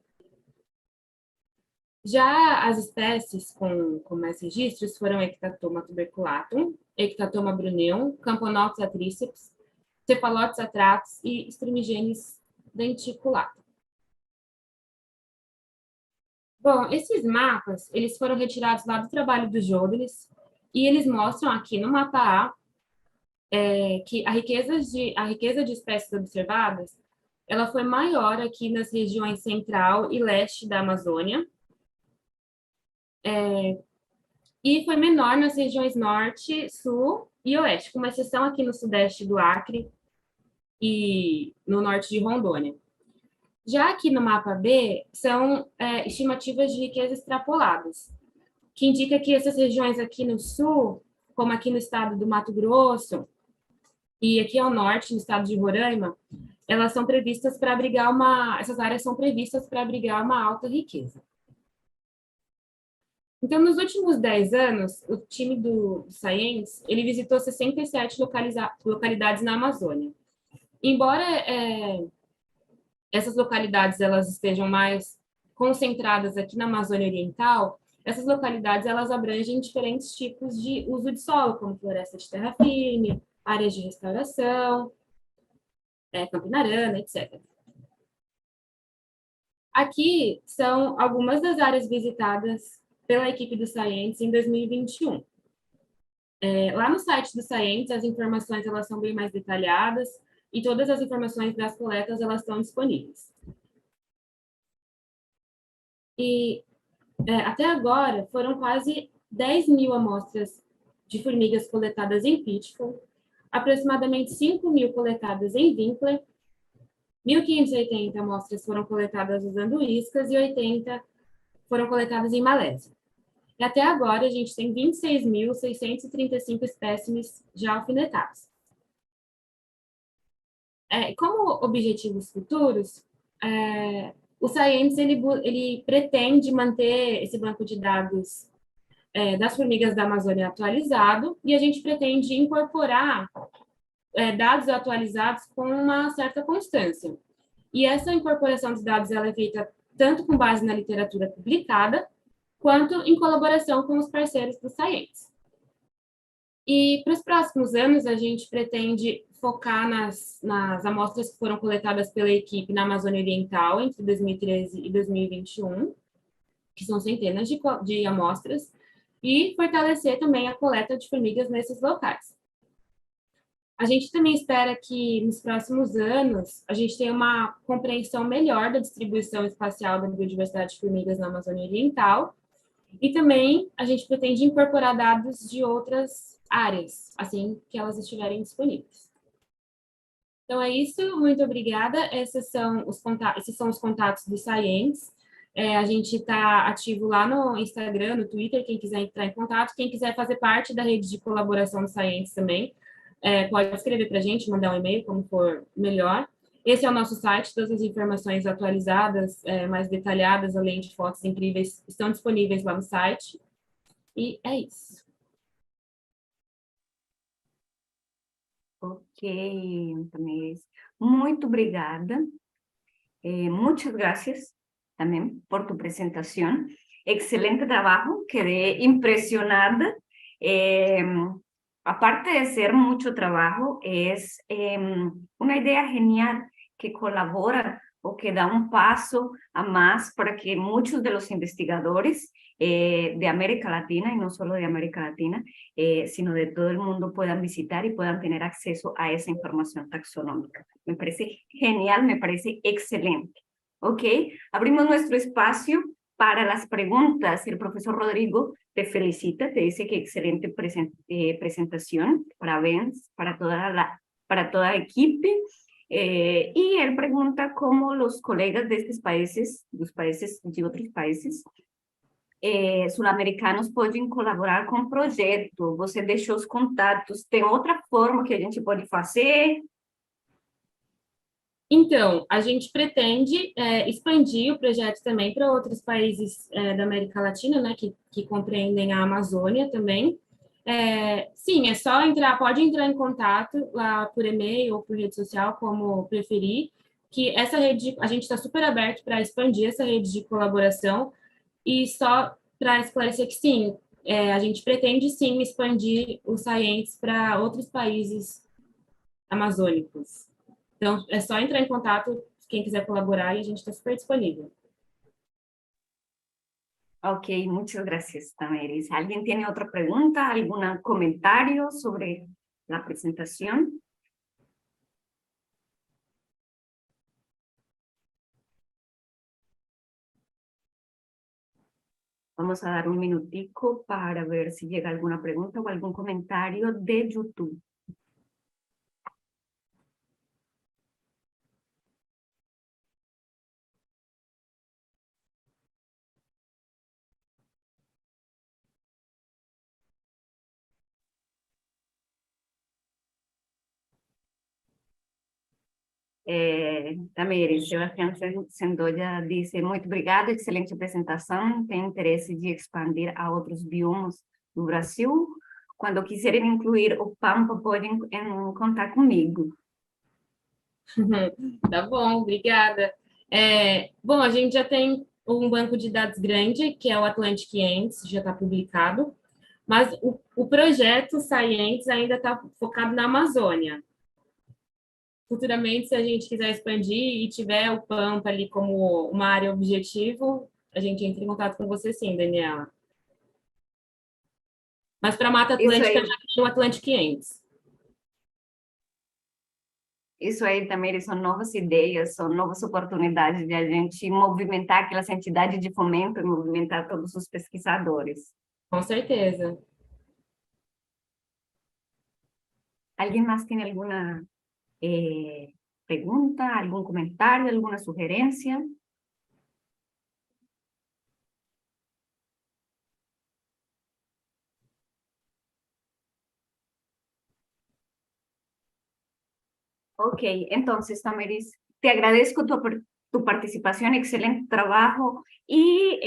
Já as espécies com mais registros foram Ectatoma tuberculatum, Ectatoma bruneum, Camponotus atriceps, Cephalotes atratus e Strumigenes denticulatum. Bom, esses mapas, eles foram retirados lá do trabalho do Jodeles, e eles mostram aqui no mapa A que a riqueza de espécies observadas, ela foi maior aqui nas regiões central e leste da Amazônia, e foi menor nas regiões norte, sul e oeste, com uma exceção aqui no sudeste do Acre e no norte de Rondônia. Já aqui no mapa B, são estimativas de riqueza extrapoladas, que indica que essas regiões aqui no sul, como aqui no estado do Mato Grosso, e aqui ao norte, no estado de Roraima, elas são previstas para abrigar essas áreas são previstas para abrigar uma alta riqueza. Então, nos últimos 10 anos, o time do Science, ele visitou 67 localidades na Amazônia. Embora essas localidades elas estejam mais concentradas aqui na Amazônia Oriental, essas localidades elas abrangem diferentes tipos de uso de solo, como floresta de terra firme, áreas de restauração, campinarana, etc. Aqui são algumas das áreas visitadas pela equipe do Science em 2021. Lá no site do Science, as informações elas são bem mais detalhadas e todas as informações das coletas elas estão disponíveis. E até agora foram quase 10.000 amostras de formigas coletadas em Pitfall, aproximadamente 5.000 coletadas em Winkler, 1.580 amostras foram coletadas usando iscas e 80 foram coletadas em Malésia. E até agora a gente tem 26.635 espécimes já alfinetados. Como objetivos futuros, o Science ele pretende manter esse banco de dados das formigas da Amazônia atualizado, e a gente pretende incorporar dados atualizados com uma certa constância. E essa incorporação dos dados ela é feita tanto com base na literatura publicada, quanto em colaboração com os parceiros do Science. E para os próximos anos, a gente pretende focar nas amostras que foram coletadas pela equipe na Amazônia Oriental entre 2013 e 2021, que são centenas de amostras, e fortalecer também a coleta de formigas nesses locais. A gente também espera que, nos próximos anos, a gente tenha uma compreensão melhor da distribuição espacial da biodiversidade de formigas na Amazônia Oriental, e também a gente pretende incorporar dados de outras áreas, assim que elas estiverem disponíveis. Então é isso, muito obrigada. Esses são os contatos do Science. A gente está ativo lá no Instagram, no Twitter, quem quiser entrar em contato. Quem quiser fazer parte da rede de colaboração do Science também, pode escrever para a gente, mandar um e-mail, como for melhor. Esse é o nosso site, todas as informações atualizadas, mais detalhadas, além de fotos incríveis, estão disponíveis lá no site. E é isso. Ok, Tamires. Muito obrigada. Muchas gracias también por tu presentación. Excelente trabajo, quedé impresionada. Aparte de ser mucho trabajo, es una idea genial que colabora o que da un paso a más para que muchos de los investigadores de América Latina, y no solo de América Latina, sino de todo el mundo puedan visitar y puedan tener acceso a esa información taxonómica. Me parece genial, me parece excelente. Ok, abrimos nuestro espacio para las preguntas. El profesor Rodrigo te felicita, te dice que excelente presentación. Parabéns para toda para toda la equipe. Y él pregunta cómo los colegas de estos países, dos países de otros países, sul-americanos podem colaborar com o projeto. Você deixou os contatos. Tem outra forma que a gente pode fazer? Então, a gente pretende expandir o projeto também para outros países da América Latina, né, que compreendem a Amazônia também. Sim, é só entrar, pode entrar em contato lá por e-mail ou por rede social, como preferir, que essa rede, a gente está super aberto para expandir essa rede de colaboração. E só para esclarecer que sim, a gente pretende sim expandir o Scientes para outros países amazônicos. Então, é só entrar em contato, quem quiser colaborar, e a gente está super disponível. Ok, muchas gracias, Tamiris. ¿Alguien tiene otra pregunta, algún comentario sobre la presentación? Vamos a dar un minutico para ver si llega alguna pregunta o algún comentario de YouTube. Tamires, Sebastião Sendoya dice, muito obrigada, excelente apresentação, tem interesse de expandir a outros biomas do Brasil? Quando quiserem incluir o Pampa, podem contar comigo. Tá bom, obrigada. Bom, a gente já tem um banco de dados grande, que é o Atlantic Ends, já está publicado, mas o projeto Scientes ainda está focado na Amazônia. Futuramente, se a gente quiser expandir e tiver o Pampa ali como uma área objetivo, a gente entra em contato com você sim, Daniela. Mas para a Mata Atlântica já tem o Atlantic Ends. Isso aí, Tamires, são novas ideias, são novas oportunidades de a gente movimentar aquelas entidades de fomento e movimentar todos os pesquisadores. Com certeza. Alguém mais tem alguma pregunta, algún comentario, alguna sugerencia? Ok, entonces, Tamiris, te agradezco tu participación, excelente trabajo, y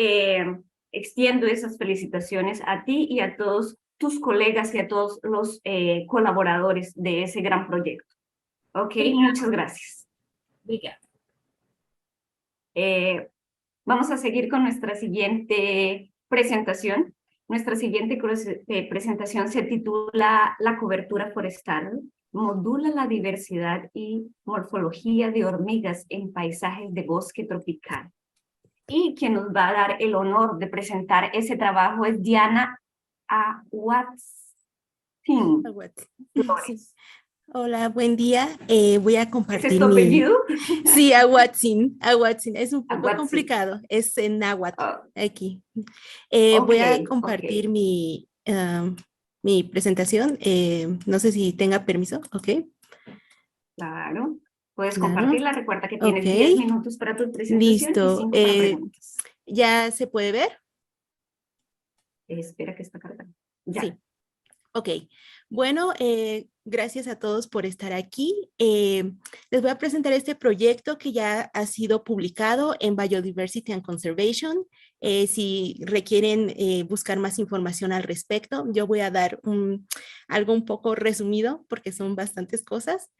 extiendo esas felicitaciones a ti y a todos tus colegas y a todos los colaboradores de ese gran proyecto. Ok, muchas gracias. Obrigada. Vamos a seguir con nuestra siguiente presentación. Nuestra siguiente presentación se titula La cobertura forestal, modula la diversidad y morfología de hormigas en paisajes de bosque tropical. Y quien nos va a dar el honor de presentar ese trabajo es Diana Aguatzin. Sí. Hola, buen día. Voy a compartir ¿Ese es tu apellido? Sí, Aguatzin. Es un poco Aguatzin. complicado. Es en náhuatl, aquí. Okay, voy a compartir mi presentación. No sé si tenga permiso, ¿ok? Claro. Puedes Claro. compartirla. Recuerda que tienes 10 minutos para tu presentación. Listo. Y 5 para preguntas. ¿Ya se puede ver? Espera que está cargando. Ya. Sí. Ok. Bueno, gracias a todos por estar aquí. Les voy a presentar este proyecto que ya ha sido publicado en Biodiversity and Conservation. Si requieren buscar más información al respecto, yo voy a dar algo un poco resumido porque son bastantes cosas.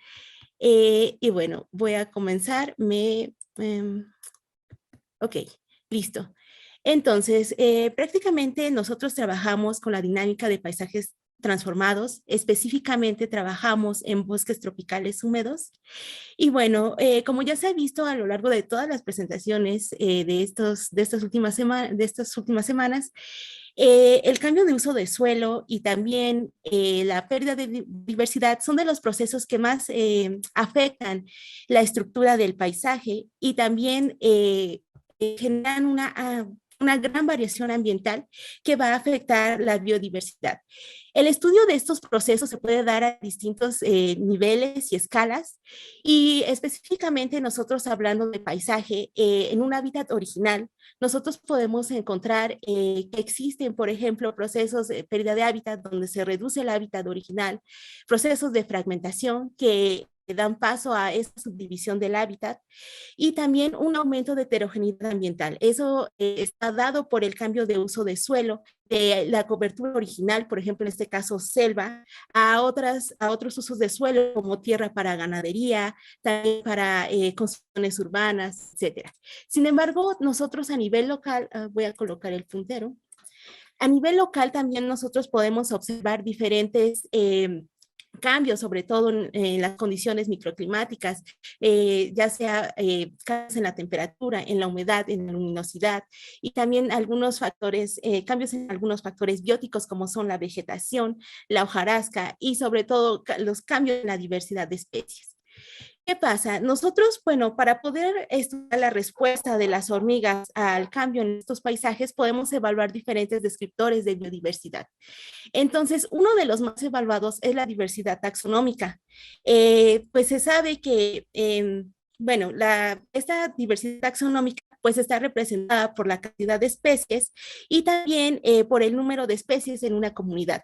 Y bueno, voy a comenzar. Ok, listo. Entonces, prácticamente nosotros trabajamos con la dinámica de paisajes transformados, específicamente trabajamos en bosques tropicales húmedos. Y bueno, como ya se ha visto a lo largo de todas las presentaciones de estas últimas semanas, el cambio de uso de suelo y también la pérdida de diversidad son de los procesos que más afectan la estructura del paisaje y también generan una una gran variación ambiental que va a afectar la biodiversidad. El estudio de estos procesos se puede dar a distintos niveles y escalas, y específicamente nosotros hablando de paisaje, en un hábitat original, nosotros podemos encontrar que existen, por ejemplo, procesos de pérdida de hábitat donde se reduce el hábitat original, procesos de fragmentación que dan paso a esta subdivisión del hábitat, y también un aumento de heterogeneidad ambiental. Eso está dado por el cambio de uso de suelo, de la cobertura original, por ejemplo, en este caso selva, a otros usos de suelo como tierra para ganadería, también para construcciones urbanas, etcétera. Sin embargo, nosotros a nivel local, voy a colocar el puntero, a nivel local también nosotros podemos observar diferentes cambios, sobre todo en las condiciones microclimáticas, ya sea cambios en la temperatura, en la humedad, en la luminosidad, y también algunos factores, cambios en algunos factores bióticos como son la vegetación, la hojarasca y sobre todo los cambios en la diversidad de especies. ¿Qué pasa? Nosotros, bueno, para poder estudiar la respuesta de las hormigas al cambio en estos paisajes, podemos evaluar diferentes descriptores de biodiversidad. Entonces, uno de los más evaluados es la diversidad taxonómica. Pues se sabe que, bueno, esta diversidad taxonómica pues está representada por la cantidad de especies y también por el número de especies en una comunidad.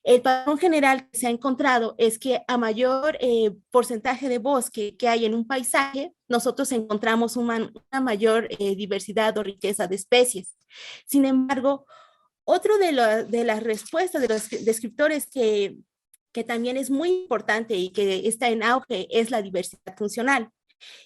El patrón general que se ha encontrado es que a mayor porcentaje de bosque que hay en un paisaje, nosotros encontramos una mayor diversidad o riqueza de especies. Sin embargo, otro de las respuestas de los descriptores que también es muy importante y que está en auge es la diversidad funcional.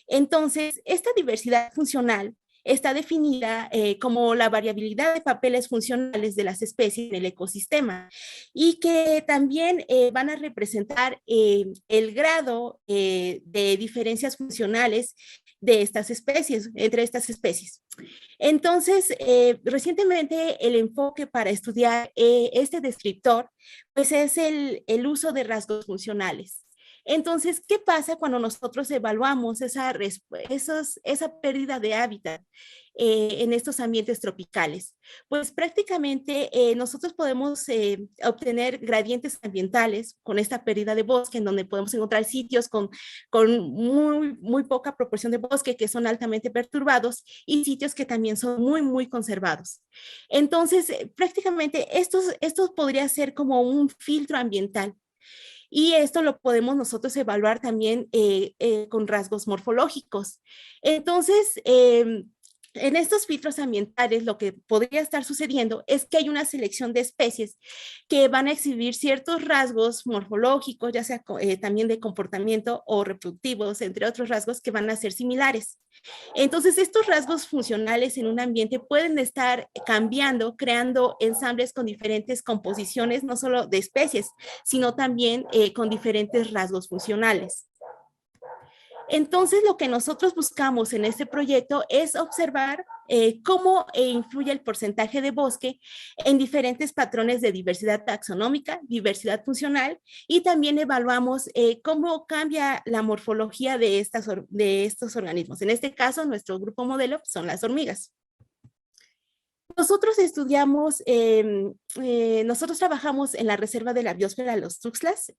Entonces, esta diversidad funcional está definida como la variabilidad de papeles funcionales de las especies en el ecosistema y que también van a representar el grado de diferencias funcionales de estas especies, entre estas especies. Entonces, recientemente el enfoque para estudiar este descriptor pues es el uso de rasgos funcionales. Entonces, ¿qué pasa cuando nosotros evaluamos esa pérdida de hábitat en estos ambientes tropicales? Pues prácticamente nosotros podemos obtener gradientes ambientales con esta pérdida de bosque, en donde podemos encontrar sitios con muy poca proporción de bosque que son altamente perturbados y sitios que también son muy conservados. Entonces, prácticamente esto podría ser como un filtro ambiental. Y esto lo podemos nosotros evaluar también con rasgos morfológicos. Entonces, en estos filtros ambientales lo que podría estar sucediendo es que hay una selección de especies que van a exhibir ciertos rasgos morfológicos, ya sea también de comportamiento o reproductivos, entre otros rasgos que van a ser similares. Entonces, estos rasgos funcionales en un ambiente pueden estar cambiando, creando ensambles con diferentes composiciones, no solo de especies, sino también con diferentes rasgos funcionales. Entonces, lo que nosotros buscamos en este proyecto es observar cómo influye el porcentaje de bosque en diferentes patrones de diversidad taxonómica, diversidad funcional, y también evaluamos cómo cambia la morfología de estos organismos. En este caso, nuestro grupo modelo son las hormigas. Nosotros nosotros trabajamos en la Reserva de la Biosfera Los Tuxtlas.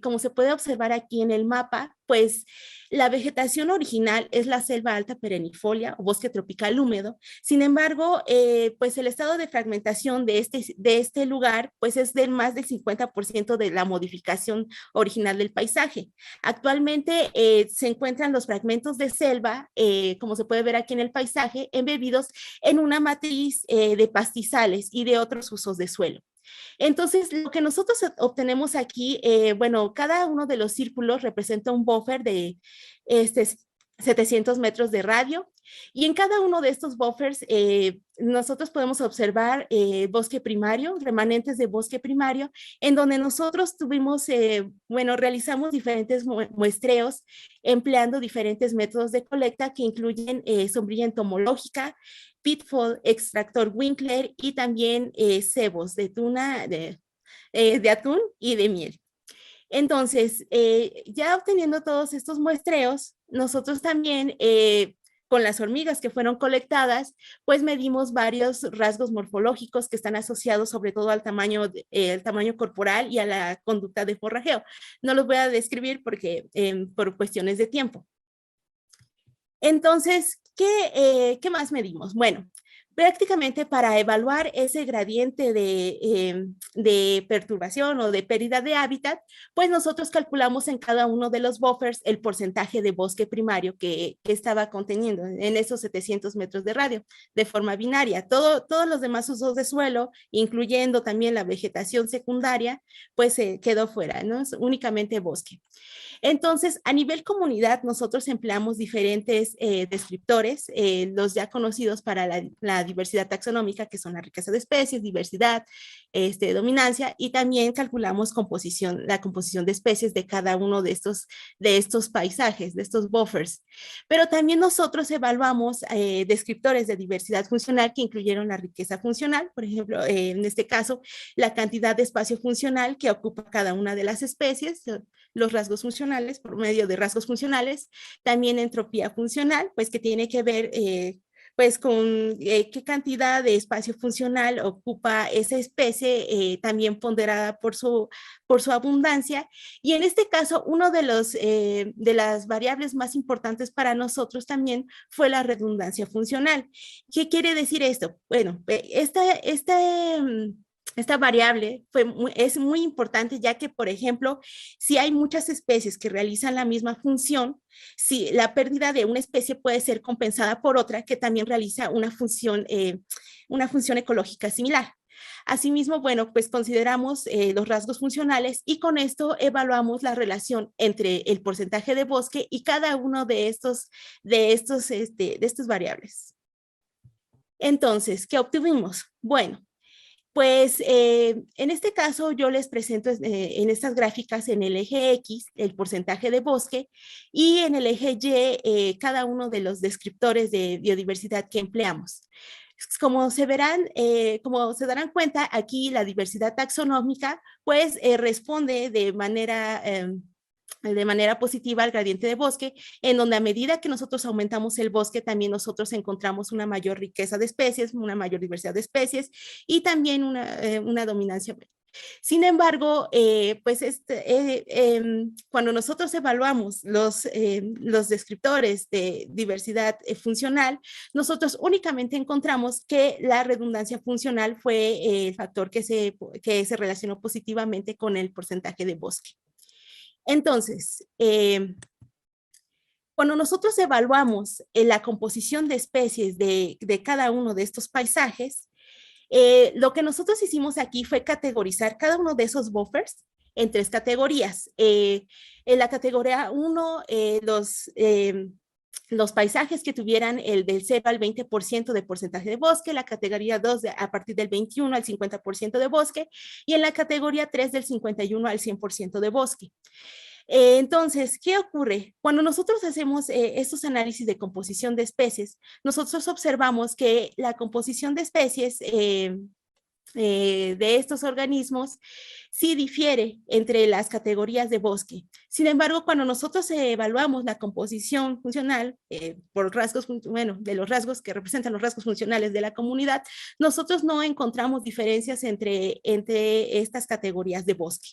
Como se puede observar aquí en el mapa, pues la vegetación original es la selva alta perennifolia o bosque tropical húmedo. Sin embargo, pues el estado de fragmentación de este lugar pues es de más del 50% de la modificación original del paisaje. Actualmente se encuentran los fragmentos de selva, como se puede ver aquí en el paisaje, embebidos en una matriz de pastizales y de otros usos de suelo. Entonces, lo que nosotros obtenemos aquí, bueno, cada uno de los círculos representa un buffer de 700 metros de radio, y en cada uno de estos buffers nosotros podemos observar bosque primario, remanentes de bosque primario, en donde nosotros realizamos diferentes muestreos empleando diferentes métodos de colecta que incluyen sombrilla entomológica, pitfall, extractor Winkler y también cebos de tuna, de atún y de miel. Entonces, ya obteniendo todos estos muestreos, nosotros también con las hormigas que fueron colectadas, pues medimos varios rasgos morfológicos que están asociados sobre todo al el tamaño corporal y a la conducta de forrajeo. No los voy a describir porque por cuestiones de tiempo. Entonces, ¿qué más medimos? Bueno, prácticamente para evaluar ese gradiente de perturbación o de pérdida de hábitat, pues nosotros calculamos en cada uno de los buffers el porcentaje de bosque primario que estaba conteniendo en esos 700 metros de radio, de forma binaria. Todos los demás usos de suelo, incluyendo también la vegetación secundaria, pues quedó fuera, ¿no? Es únicamente bosque. Entonces, a nivel comunidad, nosotros empleamos diferentes descriptores, los ya conocidos para la diversidad taxonómica, que son la riqueza de especies, diversidad, dominancia, y también calculamos la composición de especies de cada uno de estos paisajes, de estos buffers. Pero también nosotros evaluamos descriptores de diversidad funcional que incluyeron la riqueza funcional, por ejemplo, en este caso, la cantidad de espacio funcional que ocupa cada una de las especies, los rasgos funcionales, por medio de rasgos funcionales, también entropía funcional, pues que tiene que ver pues con qué cantidad de espacio funcional ocupa esa especie, también ponderada por su abundancia. Y en este caso, uno de las variables más importantes para nosotros también fue la redundancia funcional. ¿Qué quiere decir esto? Bueno, esta variable es muy importante, ya que, por ejemplo, si hay muchas especies que realizan la misma función, si la pérdida de una especie puede ser compensada por otra que también realiza una función ecológica similar. Asimismo, bueno, pues consideramos los rasgos funcionales y con esto evaluamos la relación entre el porcentaje de bosque y cada uno de estas variables. Entonces, ¿qué obtuvimos? Bueno, pues en este caso yo les presento en estas gráficas en el eje X el porcentaje de bosque y en el eje Y cada uno de los descriptores de biodiversidad que empleamos. Como se darán cuenta, aquí la diversidad taxonómica pues responde de manera positiva al gradiente de bosque, en donde a medida que nosotros aumentamos el bosque, también nosotros encontramos una mayor riqueza de especies, una mayor diversidad de especies y también una dominancia. Sin embargo, pues cuando nosotros evaluamos los descriptores de diversidad funcional, nosotros únicamente encontramos que la redundancia funcional fue el factor que se relacionó positivamente con el porcentaje de bosque. Entonces, cuando nosotros evaluamos la composición de especies de cada uno de estos paisajes, lo que nosotros hicimos aquí fue categorizar cada uno de esos buffers en 3 categorías. En la categoría 1, los paisajes que tuvieran el del 0 al 20% de porcentaje de bosque, la categoría 2 a partir del 21 al 50% de bosque y en la categoría 3 del 51 al 100% de bosque. Entonces, ¿qué ocurre? Cuando nosotros hacemos estos análisis de composición de especies, nosotros observamos que la composición de especies de estos organismos sí difiere entre las categorías de bosque. Sin embargo, cuando nosotros evaluamos la composición funcional por rasgos, de los rasgos que representan los rasgos funcionales de la comunidad, nosotros no encontramos diferencias entre estas categorías de bosque.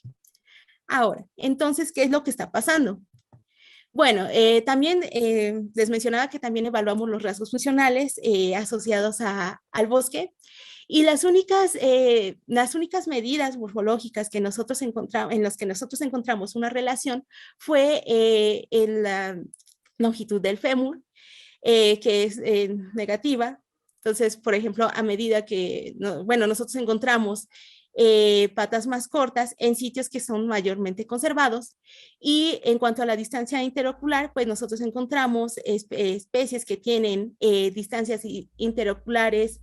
Ahora, entonces, ¿qué es lo que está pasando? Bueno, también les mencionaba que también evaluamos los rasgos funcionales asociados al bosque y las únicas medidas morfológicas que nosotros en las que nosotros encontramos una relación fue en la longitud del fémur, que es negativa. Entonces, por ejemplo, a medida que, nosotros encontramos patas más cortas en sitios que son mayormente conservados. Y en cuanto a la distancia interocular, pues nosotros encontramos especies que tienen distancias interoculares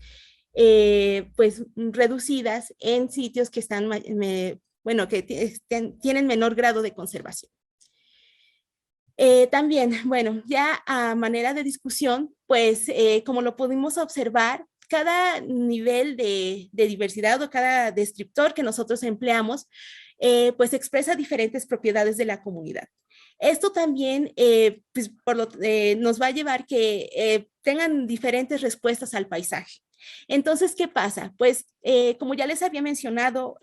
pues reducidas en sitios que están, tienen menor grado de conservación. También, ya a manera de discusión, pues como lo pudimos observar, cada nivel de diversidad o cada descriptor que nosotros empleamos pues expresa diferentes propiedades de la comunidad. Esto también pues, nos va a llevar que tengan diferentes respuestas al paisaje. Entonces, ¿qué pasa? Pues, como ya les había mencionado,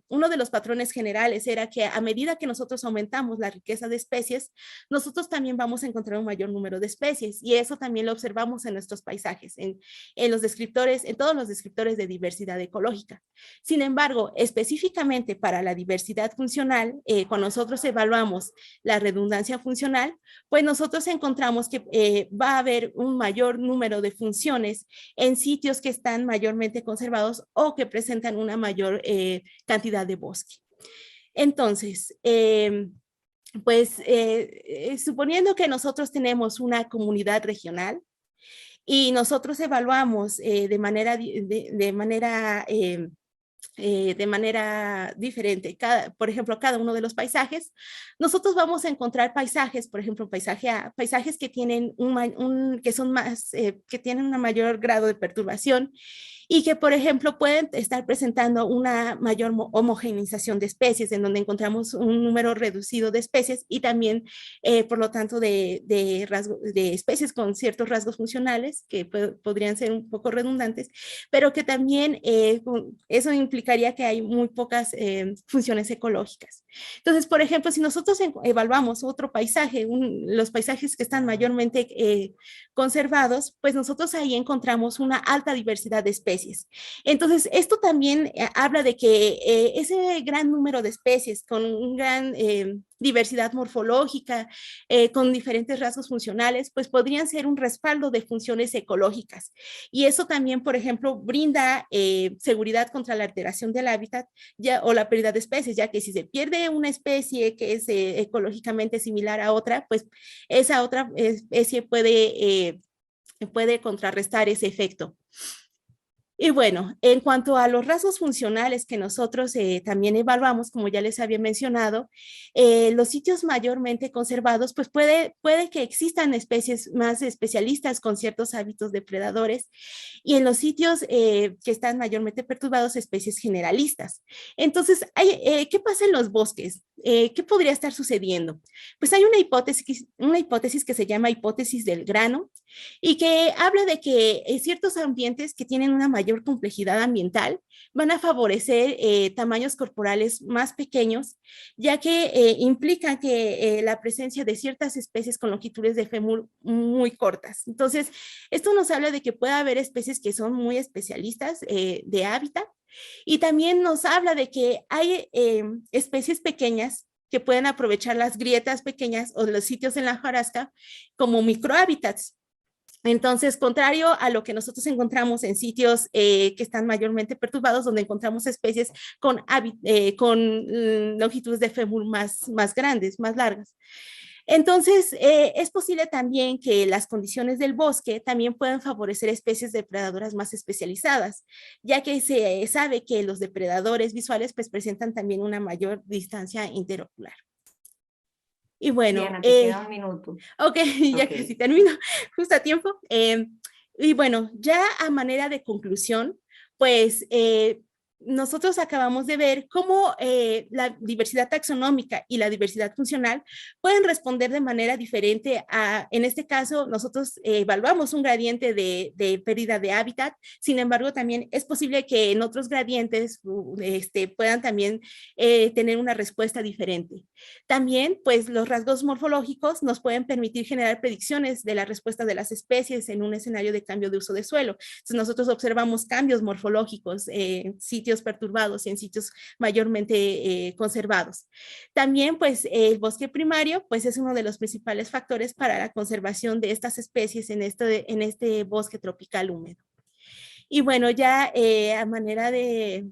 uno de los patrones generales era que a medida que nosotros aumentamos la riqueza de especies, nosotros también vamos a encontrar un mayor número de especies, y eso también lo observamos en nuestros paisajes, en los descriptores, en todos los descriptores de diversidad ecológica. Sin embargo, específicamente para la diversidad funcional, cuando nosotros evaluamos la redundancia funcional, pues nosotros encontramos que va a haber un mayor número de funciones en sitios que están mayormente conservados o que presentan una mayor cantidad de bosque. Entonces, suponiendo que nosotros tenemos una comunidad regional y nosotros evaluamos de manera diferente, por ejemplo, cada uno de los paisajes, nosotros vamos a encontrar paisajes, por ejemplo, paisaje A, paisajes que tienen que tienen un mayor grado de perturbación y que, por ejemplo, pueden estar presentando una mayor homogeneización de especies, en donde encontramos un número reducido de especies y también, por lo tanto, de especies con ciertos rasgos funcionales que podrían ser un poco redundantes, pero que también eso implicaría que hay muy pocas funciones ecológicas. Entonces, por ejemplo, si nosotros evaluamos otro paisaje, los paisajes que están mayormente conservados, pues nosotros ahí encontramos una alta diversidad de especies. Entonces, esto también habla de que ese gran número de especies con una gran diversidad morfológica, con diferentes rasgos funcionales, pues podrían ser un respaldo de funciones ecológicas. Y eso también, por ejemplo, brinda seguridad contra la alteración del hábitat o la pérdida de especies, ya que si se pierde una especie que es ecológicamente similar a otra, pues esa otra especie puede contrarrestar ese efecto. Y bueno, en cuanto a los rasgos funcionales que nosotros también evaluamos, como ya les había mencionado, los sitios mayormente conservados, pues puede que existan especies más especialistas con ciertos hábitos depredadores, y en los sitios que están mayormente perturbados, especies generalistas. Entonces, ¿qué pasa en los bosques? ¿Qué podría estar sucediendo? Pues hay una hipótesis que se llama hipótesis del grano, y que habla de que ciertos ambientes que tienen una mayor complejidad ambiental van a favorecer tamaños corporales más pequeños, ya que implican que la presencia de ciertas especies con longitudes de fémur muy cortas. Entonces, esto nos habla de que puede haber especies que son muy especialistas de hábitat, y también nos habla de que hay especies pequeñas que pueden aprovechar las grietas pequeñas o los sitios en la hojarasca como microhábitats. Entonces, contrario a lo que nosotros encontramos en sitios que están mayormente perturbados, donde encontramos especies con longitudes de fémur más grandes, más largas. Entonces, es posible también que las condiciones del bosque también puedan favorecer especies depredadoras más especializadas, ya que se sabe que los depredadores visuales pues presentan también una mayor distancia interocular. Y bueno, Diana, te queda un minuto. Ok, ya casi termino, justo a tiempo. Y bueno, ya a manera de conclusión, pues nosotros acabamos de ver cómo la diversidad taxonómica y la diversidad funcional pueden responder de manera diferente en este caso, nosotros evaluamos un gradiente de pérdida de hábitat, sin embargo, también es posible que en otros gradientes puedan también tener una respuesta diferente. También, pues, los rasgos morfológicos nos pueden permitir generar predicciones de la respuesta de las especies en un escenario de cambio de uso de suelo. Entonces, nosotros observamos cambios morfológicos en sitios perturbados y en sitios mayormente conservados. También, pues, el bosque primario, pues, es uno de los principales factores para la conservación de estas especies en este bosque tropical húmedo. Y bueno, ya a manera de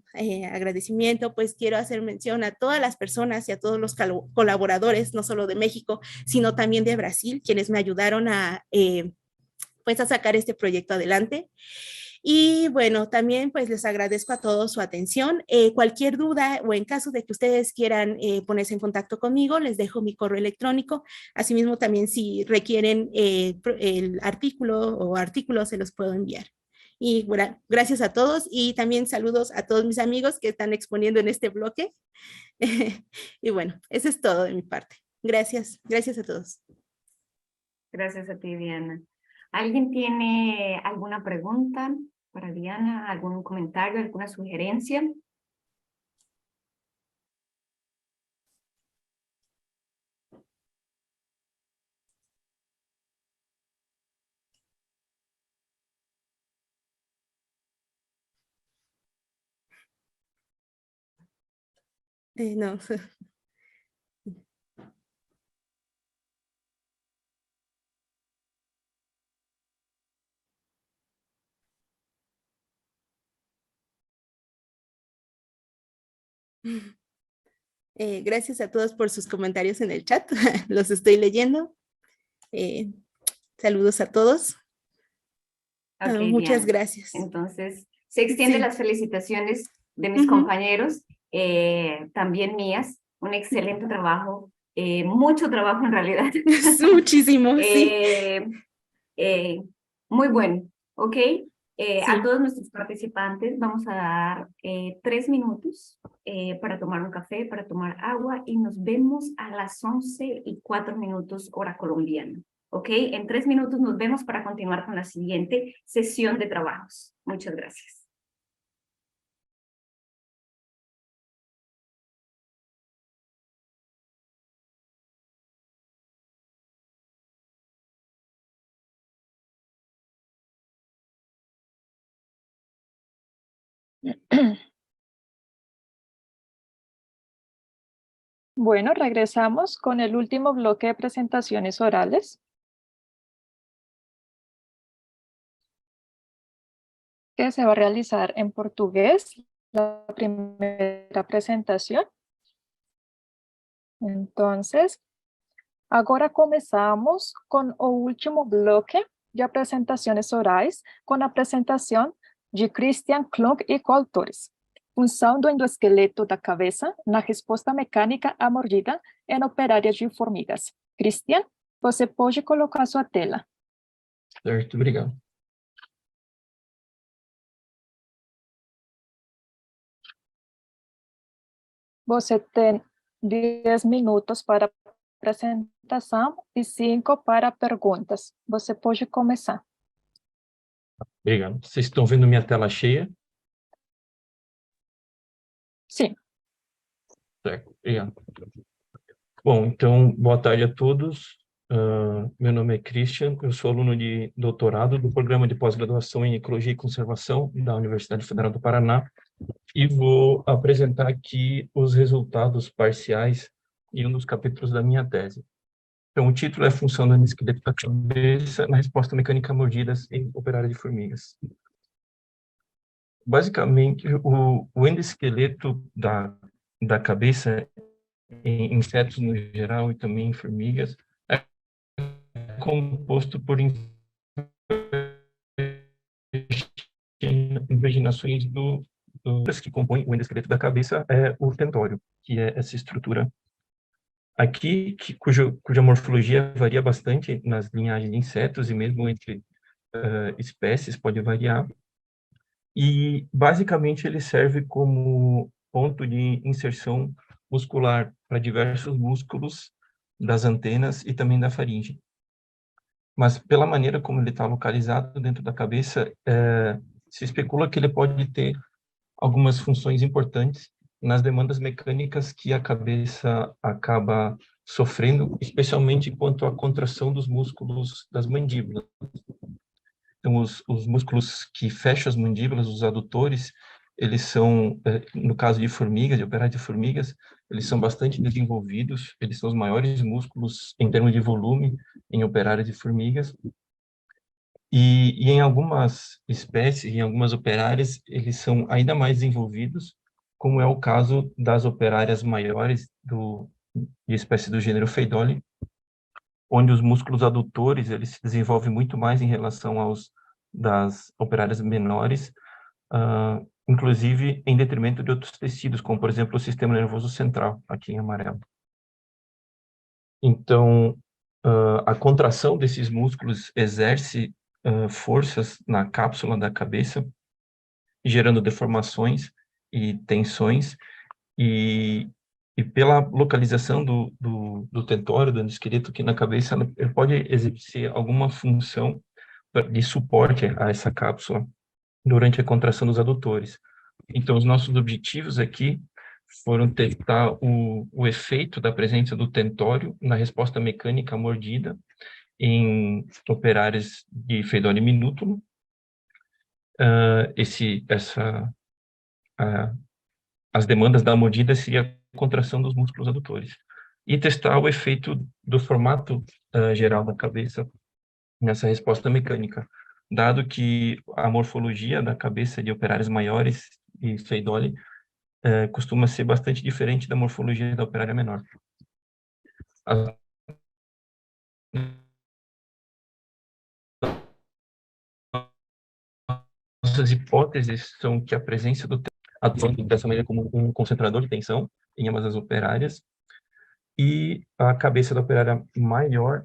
agradecimiento, pues quiero hacer mención a todas las personas y a todos los colaboradores, no solo de México, sino también de Brasil, quienes me ayudaron pues a sacar este proyecto adelante. Y bueno, también pues les agradezco a todos su atención. Cualquier duda o en caso de que ustedes quieran ponerse en contacto conmigo, les dejo mi correo electrónico. Asimismo, también si requieren el artículo o artículos, se los puedo enviar. Y bueno, gracias a todos y también saludos a todos mis amigos que están exponiendo en este bloque. Y bueno, eso es todo de mi parte. Gracias, gracias a todos. Gracias a ti, Diana. ¿Alguien tiene alguna pregunta para Diana? ¿Algún comentario, alguna sugerencia? No. Gracias a todos por sus comentarios en el chat. Los estoy leyendo. Saludos a todos. Ok, Muchas Diana. gracias. Entonces, se extienden Sí. las felicitaciones de mis compañeros, también mías. Un excelente trabajo, mucho trabajo en realidad. Muchísimo, sí. Muy bueno, ¿ok? Sí. A todos nuestros participantes vamos a dar 3 minutos para tomar un café, para tomar agua, y nos vemos a las 11:04 hora colombiana. ¿Ok? En 3 minutos nos vemos para continuar con la siguiente sesión de trabajos. Muchas gracias. Bueno, regresamos con el último bloque de presentaciones orales, que se va a realizar en portugués, la primera presentación. Entonces, agora começamos com o último bloque de apresentações orais, com a apresentação de Christian Klunk e coautores. Função do endoesqueleto da cabeça na resposta mecânica à mordida em operárias de formigas. Christian, você pode colocar sua tela. Certo, obrigado. Você tem 10 minutos para apresentação e 5 para perguntas. Você pode começar. Obrigado. Vocês estão vendo minha tela cheia? Sim. Certo, obrigado. Bom, então, boa tarde a todos. Meu nome é Christian, eu sou aluno de doutorado do Programa de Pós-Graduação em Ecologia e Conservação da Universidade Federal do Paraná e vou apresentar aqui os resultados parciais em um dos capítulos da minha tese. Então, o título é Função do Endosqueleto da Cabeça na Resposta Mecânica a Mordidas em Operária de Formigas. Basicamente, o endosqueleto da cabeça em insetos no geral e também em formigas é composto por invaginações que compõem o endosqueleto da cabeça, é o tentório, que é essa estrutura aqui, cuja morfologia varia bastante nas linhagens de insetos e mesmo entre espécies pode variar. E, basicamente, ele serve como ponto de inserção muscular para diversos músculos das antenas e também da faringe. Mas, pela maneira como ele está localizado dentro da cabeça, se especula que ele pode ter algumas funções importantes nas demandas mecânicas que a cabeça acaba sofrendo, especialmente quanto à contração dos músculos das mandíbulas. Então, os músculos que fecham as mandíbulas, os adutores, eles são, no caso de formigas, de operárias de formigas, eles são bastante desenvolvidos, eles são os maiores músculos em termos de volume em operárias de formigas. E em algumas espécies, em algumas operárias, eles são ainda mais desenvolvidos, como é o caso das operárias maiores de espécies do gênero Pheidole, onde os músculos adutores eles se desenvolvem muito mais em relação aos das operárias menores, inclusive em detrimento de outros tecidos, como, por exemplo, o sistema nervoso central, aqui em amarelo. Então, a contração desses músculos exerce forças na cápsula da cabeça, gerando deformações e tensões, e pela localização do tentório, do endosqueleto aqui na cabeça, ele pode exercer alguma função de suporte a essa cápsula durante a contração dos adutores. Então, os nossos objetivos aqui foram testar o efeito da presença do tentório na resposta mecânica à mordida em operários de Feidoli minútulo. As demandas da mordida seria a contração dos músculos adutores. E testar o efeito do formato geral da cabeça nessa resposta mecânica, dado que a morfologia da cabeça de operários maiores e Feidoli costuma ser bastante diferente da morfologia da operária menor. Nossas hipóteses são que a presença do atuando dessa maneira como um concentrador de tensão em ambas as operárias, e a cabeça da operária maior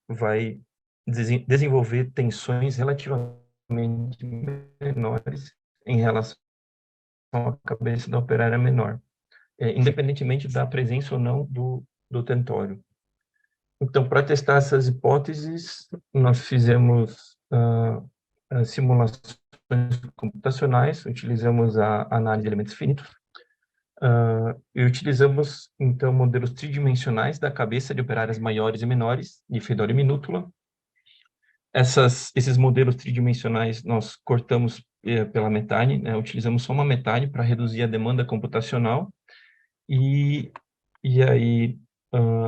vai desenvolver tensões relativamente menores em relação à cabeça da operária menor, independentemente da presença ou não do tentório. Então, para testar essas hipóteses, nós fizemos simulações computacionais, utilizamos a análise de elementos finitos, e utilizamos, então, modelos tridimensionais da cabeça de operárias maiores e menores, de Feidoli minútula. Esses modelos tridimensionais nós cortamos pela metade, né? Utilizamos só uma metade para reduzir a demanda computacional, e aí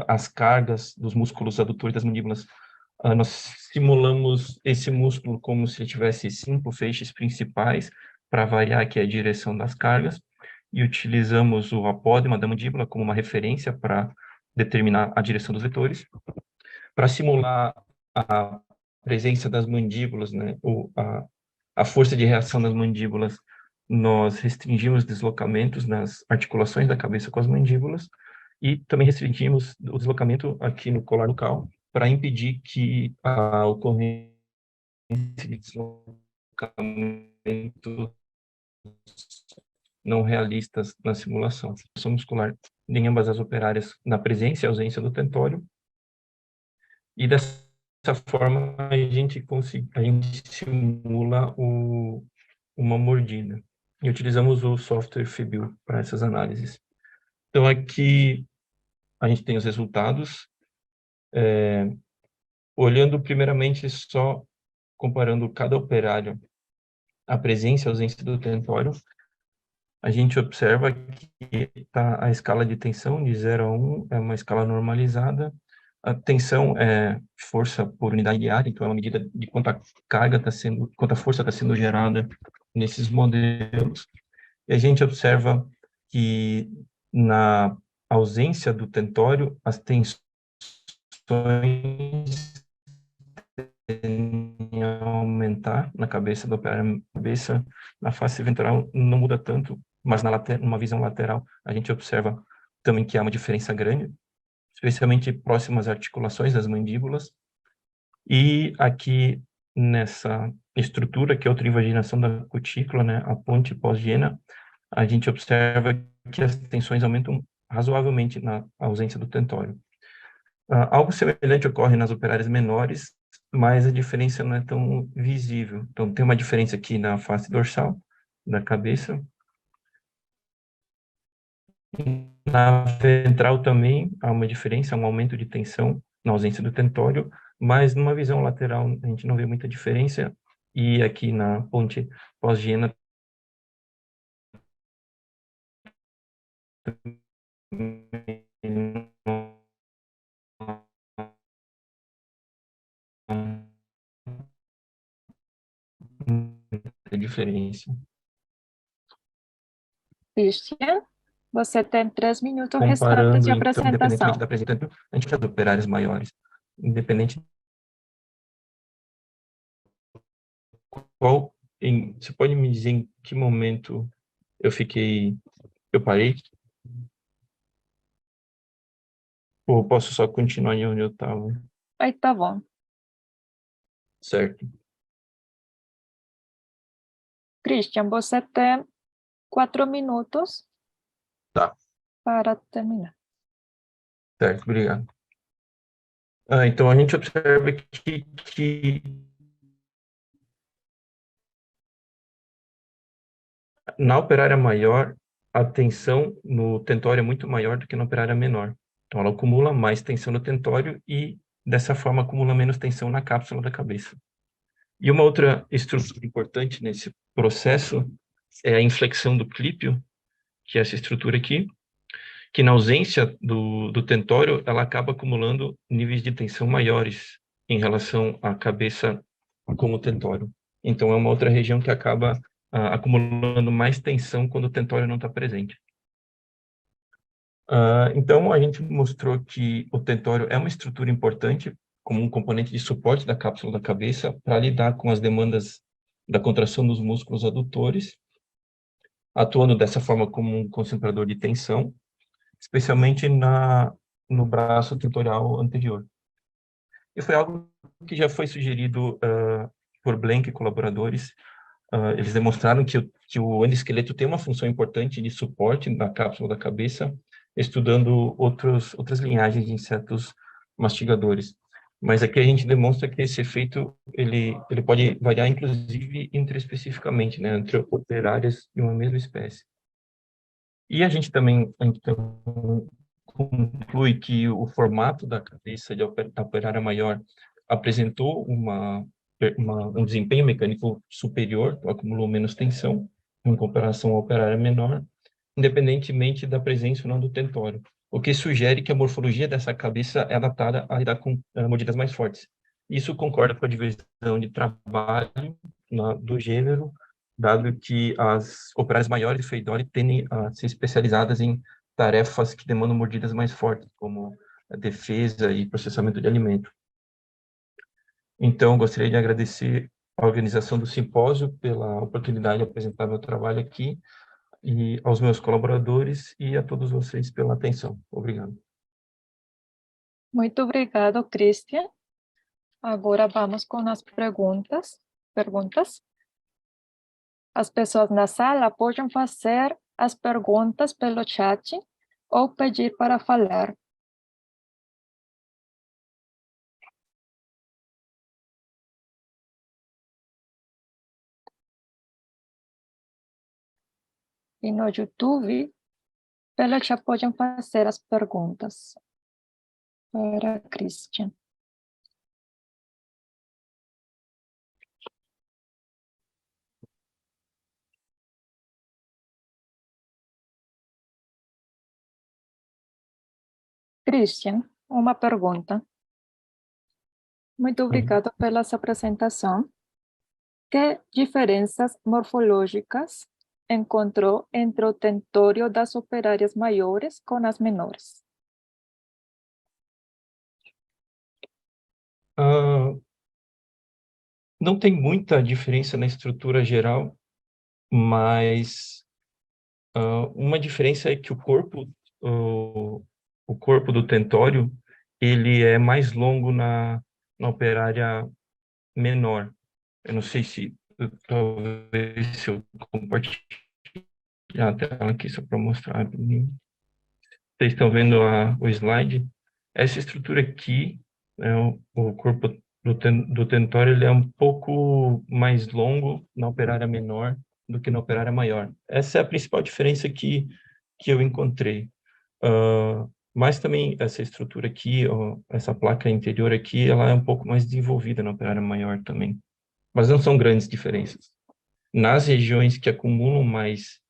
as cargas dos músculos adutores das mandíbulas, nós simulamos esse músculo como se tivesse 5 feixes principais para variar aqui a direção das cargas, e utilizamos o apódema da mandíbula como uma referência para determinar a direção dos vetores. Para simular a presença das mandíbulas, né, a força de reação das mandíbulas, nós restringimos deslocamentos nas articulações da cabeça com as mandíbulas, e também restringimos o deslocamento aqui no colar nucal para impedir que a ocorrência de deslocamento não realistas na simulação. Ação muscular em ambas as operárias na presença e ausência do tentório, e dessa forma a gente simula uma mordida. E utilizamos o software Fibil para essas análises. Então aqui a gente tem os resultados, olhando primeiramente só comparando cada operário, a presença e a ausência do tentório. A gente observa que a escala de tensão de 0 a 1 é uma escala normalizada. A tensão é força por unidade de área, então é uma medida de quanta força está sendo gerada nesses modelos. E a gente observa que na ausência do tentório, as tensões tendem a aumentar na cabeça do operário. Na face ventral não muda tanto, mas numa visão lateral a gente observa também que há uma diferença grande, especialmente próximas às articulações das mandíbulas. E aqui nessa estrutura, que é a outra-invaginação da cutícula, né, a ponte pós-hiena, a gente observa que as tensões aumentam razoavelmente na ausência do tentório. Algo semelhante ocorre nas operárias menores, mas a diferença não é tão visível. Então, tem uma diferença aqui na face dorsal da cabeça. Na ventral também há uma diferença, um aumento de tensão na ausência do tentório, mas numa visão lateral a gente não vê muita diferença, e aqui na ponte pós-hiena muita diferença. Christian, você tem 3 minutos restantes Comparando, de então, apresentação. independentemente da apresentação, a gente faz operários maiores, independente você pode me dizer em que momento eu parei? Ou posso só continuar em onde eu estava? Aí tá bom. Certo. Christian, você tem 4 minutos Tá, para terminar. certo, obrigado. Então, a gente observa que na operária maior, a tensão no tentório é muito maior do que na operária menor. Então, ela acumula mais tensão no tentório e, dessa forma, acumula menos tensão na cápsula da cabeça. E uma outra estrutura importante nesse processo é a inflexão do clípio, que é essa estrutura aqui, que na ausência do tentório, ela acaba acumulando níveis de tensão maiores em relação à cabeça com o tentório. Então, é uma outra região que acaba acumulando mais tensão quando o tentório não está presente. Então, a gente mostrou que o tentório é uma estrutura importante como um componente de suporte da cápsula da cabeça para lidar com as demandas da contração dos músculos adutores, atuando dessa forma como um concentrador de tensão, especialmente no braço tentorial anterior. E foi algo que já foi sugerido por Blank e colaboradores. Eles demonstraram que o endoesqueleto tem uma função importante de suporte da cápsula da cabeça, estudando outras linhagens de insetos mastigadores. Mas aqui a gente demonstra que esse efeito ele pode variar, inclusive, intraespecificamente, né, entre operárias de uma mesma espécie. E a gente também conclui que o formato da cabeça da operária maior apresentou um desempenho mecânico superior, acumulou menos tensão em comparação à operária menor, independentemente da presença ou não do tentório, o que sugere que a morfologia dessa cabeça é adaptada a lidar com mordidas mais fortes. Isso concorda com a divisão de trabalho do gênero, dado que as operárias maiores de Feidoli tendem a ser especializadas em tarefas que demandam mordidas mais fortes, como a defesa e processamento de alimento. Então, gostaria de agradecer a organização do simpósio pela oportunidade de apresentar meu trabalho aqui, e aos meus colaboradores e a todos vocês pela atenção. Obrigado. Muito obrigado, Christian. Agora vamos com as perguntas. As pessoas na sala podem fazer as perguntas pelo chat ou pedir para falar. E no YouTube, pelo chat podem fazer as perguntas para Christian. Christian, uma pergunta. Muito obrigado pela sua apresentação. Que diferenças morfológicas encontrou entre o tentório das operárias maiores com as menores? Não tem muita diferença na estrutura geral, mas uma diferença é que o corpo do tentório ele é mais longo na operária menor. Eu não sei se talvez se eu compartilhar a tela aqui só para mostrar. Vocês estão vendo o slide? Essa estrutura aqui, o corpo do tentório, ele é um pouco mais longo na operária menor do que na operária maior. Essa é a principal diferença que eu encontrei. Mas também essa estrutura aqui, essa placa interior aqui, ela é um pouco mais desenvolvida na operária maior também. Mas não são grandes diferenças. Nas regiões que acumulam mais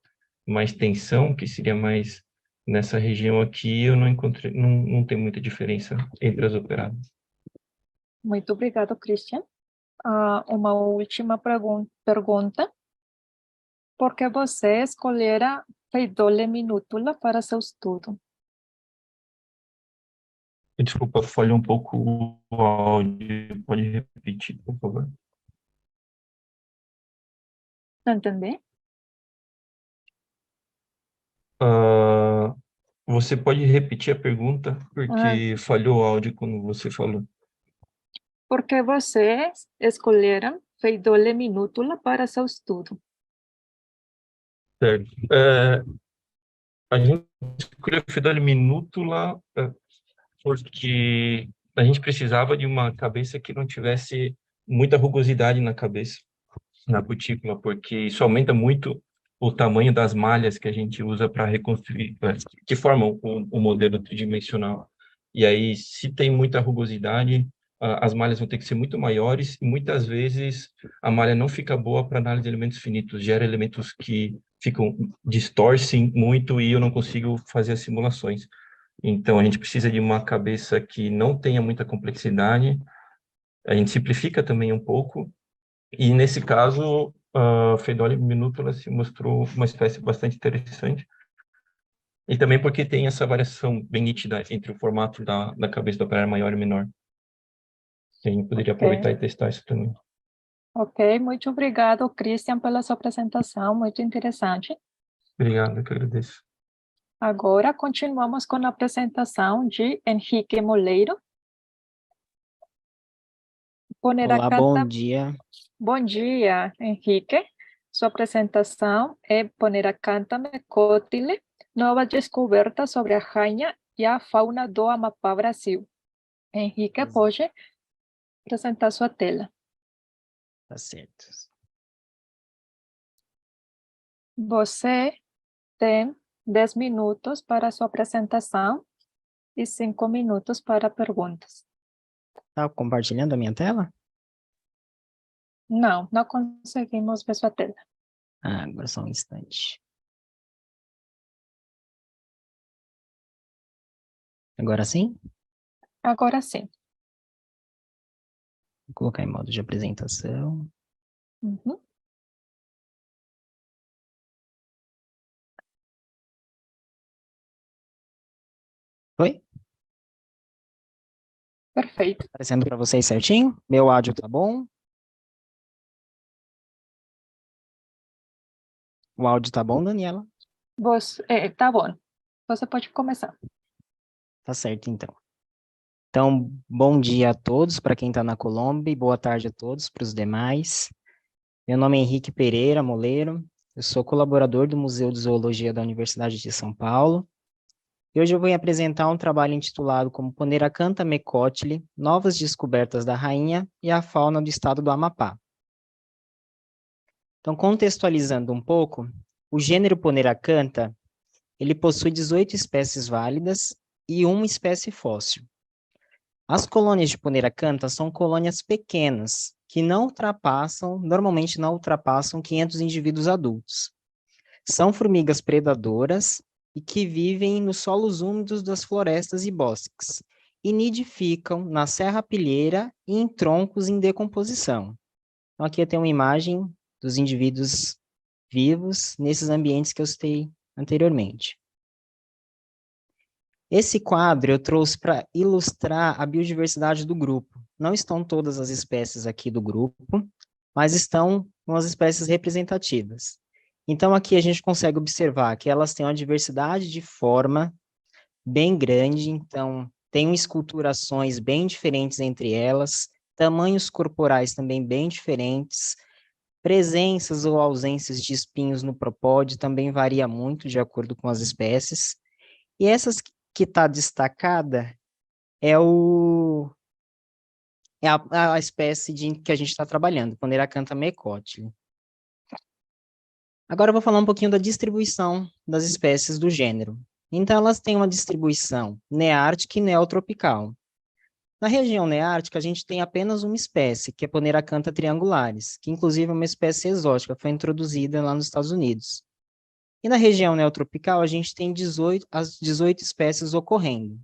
tensão, que seria mais nessa região aqui, eu não encontrei, não tem muita diferença entre as operadas. Muito obrigado, Christian. Uma última pergunta. Por que você escolhera Feidole minútula para seu estudo? Desculpa, falhou um pouco o áudio. Pode repetir, por favor? Não entendi? Você pode repetir a pergunta, porque falhou o áudio quando você falou. por que vocês escolheram Pheidole minútula para seu estudo? Certo. A gente escolheu a Pheidole minútula porque a gente precisava de uma cabeça que não tivesse muita rugosidade na cabeça, na cutícula, porque isso aumenta muito o tamanho das malhas que a gente usa para reconstruir, que formam o modelo tridimensional. E aí, se tem muita rugosidade, as malhas vão ter que ser muito maiores e muitas vezes a malha não fica boa para análise de elementos finitos, gera elementos que distorcem muito e eu não consigo fazer as simulações. Então, a gente precisa de uma cabeça que não tenha muita complexidade, a gente simplifica também um pouco, e nesse caso, a Pheidole minútula se mostrou uma espécie bastante interessante, e também porque tem essa variação bem nítida entre o formato da cabeça do operário maior e menor. A gente poderia aproveitar e testar isso também. Ok, muito obrigado, Christian, pela sua apresentação, muito interessante. Obrigado, eu que agradeço. Agora, continuamos com a apresentação de Henrique Moleiro. Olá, bom dia. Bom dia, Henrique. Sua apresentação é Poneracantha mecótile, nova descoberta sobre a rainha e a fauna do Amapá, Brasil. Henrique, pode apresentar sua tela. Tá certo. Você tem 10 minutos para sua apresentação e 5 minutos para perguntas. Tá compartilhando a minha tela? Não, não conseguimos ver sua tela. Agora só um instante. Agora sim? Agora sim. Vou colocar em modo de apresentação. Uhum. Oi? Perfeito. Aparecendo para vocês certinho? Meu áudio tá bom? O áudio tá bom, Daniela? Tá bom. Você pode começar. Tá certo, então. Então, bom dia a todos, para quem está na Colômbia, e boa tarde a todos para os demais. Meu nome é Henrique Pereira Moleiro, eu sou colaborador do Museu de Zoologia da Universidade de São Paulo, e hoje eu vou apresentar um trabalho intitulado como Poneracantha mecótile, Novas Descobertas da Rainha e a Fauna do Estado do Amapá. Então, contextualizando um pouco, o gênero Poneracantha, ele possui 18 espécies válidas e uma espécie fóssil. As colônias de Poneracantha são colônias pequenas, que normalmente não ultrapassam 500 indivíduos adultos. São formigas predadoras e que vivem nos solos úmidos das florestas e bosques, e nidificam na serrapilheira e em troncos em decomposição. Então, aqui eu tenho uma imagem dos indivíduos vivos nesses ambientes que eu citei anteriormente. Esse quadro eu trouxe para ilustrar a biodiversidade do grupo. Não estão todas as espécies aqui do grupo, mas estão umas espécies representativas. Então, aqui a gente consegue observar que elas têm uma diversidade de forma bem grande, então tem esculturações bem diferentes entre elas, tamanhos corporais também bem diferentes, presenças ou ausências de espinhos no propódio também varia muito de acordo com as espécies. E essas que está destacada é a espécie que a gente está trabalhando, Poneracantha mecótile. Agora eu vou falar um pouquinho da distribuição das espécies do gênero. Então, elas têm uma distribuição neártica e neotropical. Na região neártica, a gente tem apenas uma espécie, que é Poneracantha triangularis, que inclusive é uma espécie exótica, foi introduzida lá nos Estados Unidos. E na região neotropical, a gente tem as 18 espécies ocorrendo.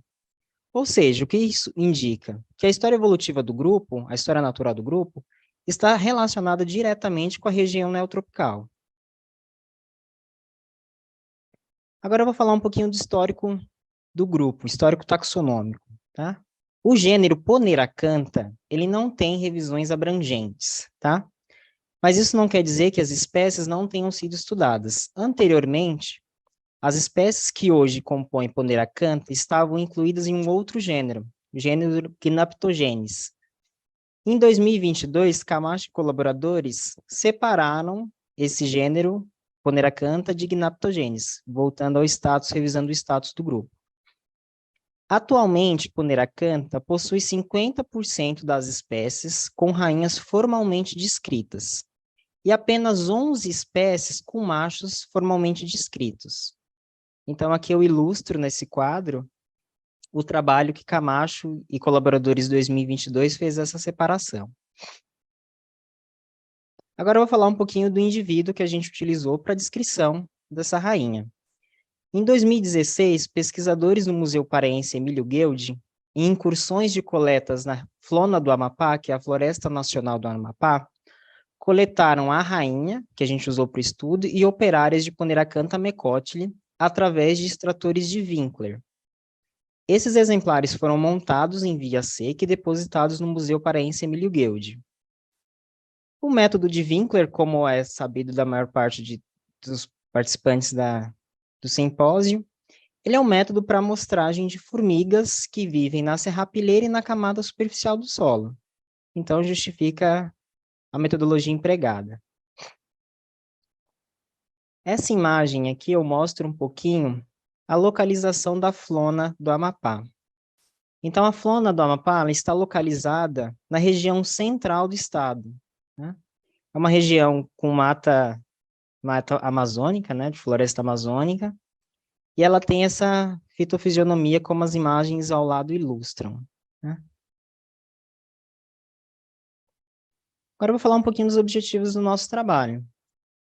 Ou seja, o que isso indica? Que a história evolutiva do grupo, a história natural do grupo, está relacionada diretamente com a região neotropical. Agora eu vou falar um pouquinho do histórico do grupo, histórico taxonômico, tá? O gênero Poneracantha, ele não tem revisões abrangentes, tá? Mas isso não quer dizer que as espécies não tenham sido estudadas. Anteriormente, as espécies que hoje compõem Poneracantha estavam incluídas em um outro gênero, o gênero Cynaptogenes. Em 2022, Camacho e colaboradores separaram esse gênero Poneracantha de Gnaptogenes, voltando ao status, revisando o status do grupo. Atualmente, Poneracantha possui 50% das espécies com rainhas formalmente descritas e apenas 11 espécies com machos formalmente descritos. Então, aqui eu ilustro nesse quadro o trabalho que Camacho e colaboradores 2022 fez essa separação. Agora eu vou falar um pouquinho do indivíduo que a gente utilizou para a descrição dessa rainha. Em 2016, pesquisadores no Museu Paraense Emílio Gueldi, em incursões de coletas na Flona do Amapá, que é a Floresta Nacional do Amapá, coletaram a rainha, que a gente usou para o estudo, e operárias de Poneracantha mecotili, através de extratores de Winkler. Esses exemplares foram montados em via seca e depositados no Museu Paraense Emílio Gueldi. O método de Winkler, como é sabido da maior parte dos participantes do simpósio, ele é um método para amostragem de formigas que vivem na serrapilheira e na camada superficial do solo. Então, justifica a metodologia empregada. Essa imagem aqui eu mostro um pouquinho a localização da Flona do Amapá. Então, a Flona do Amapá ela está localizada na região central do estado, né? É uma região com mata amazônica, né, de floresta amazônica, e ela tem essa fitofisionomia como as imagens ao lado ilustram, né? Agora eu vou falar um pouquinho dos objetivos do nosso trabalho.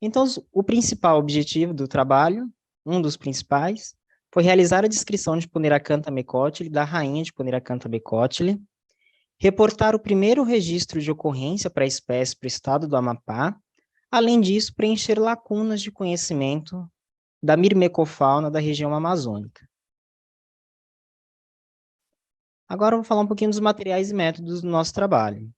Então, o principal objetivo do trabalho, um dos principais, foi realizar a descrição de Poneracantha mecotili, da rainha de Poneracantha mecotili, reportar o primeiro registro de ocorrência para a espécie para o estado do Amapá, além disso, preencher lacunas de conhecimento da mirmecofauna da região amazônica. Agora eu vou falar um pouquinho dos materiais e métodos do nosso trabalho.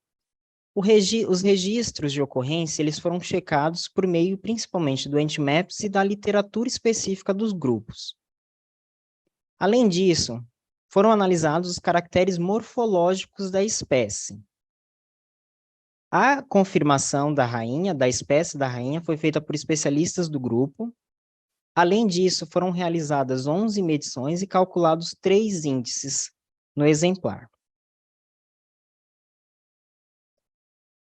Os registros de ocorrência, eles foram checados por meio principalmente do Entmaps e da literatura específica dos grupos. Além disso, foram analisados os caracteres morfológicos da espécie. A confirmação da espécie da rainha, foi feita por especialistas do grupo. Além disso, foram realizadas 11 medições e calculados 3 índices no exemplar.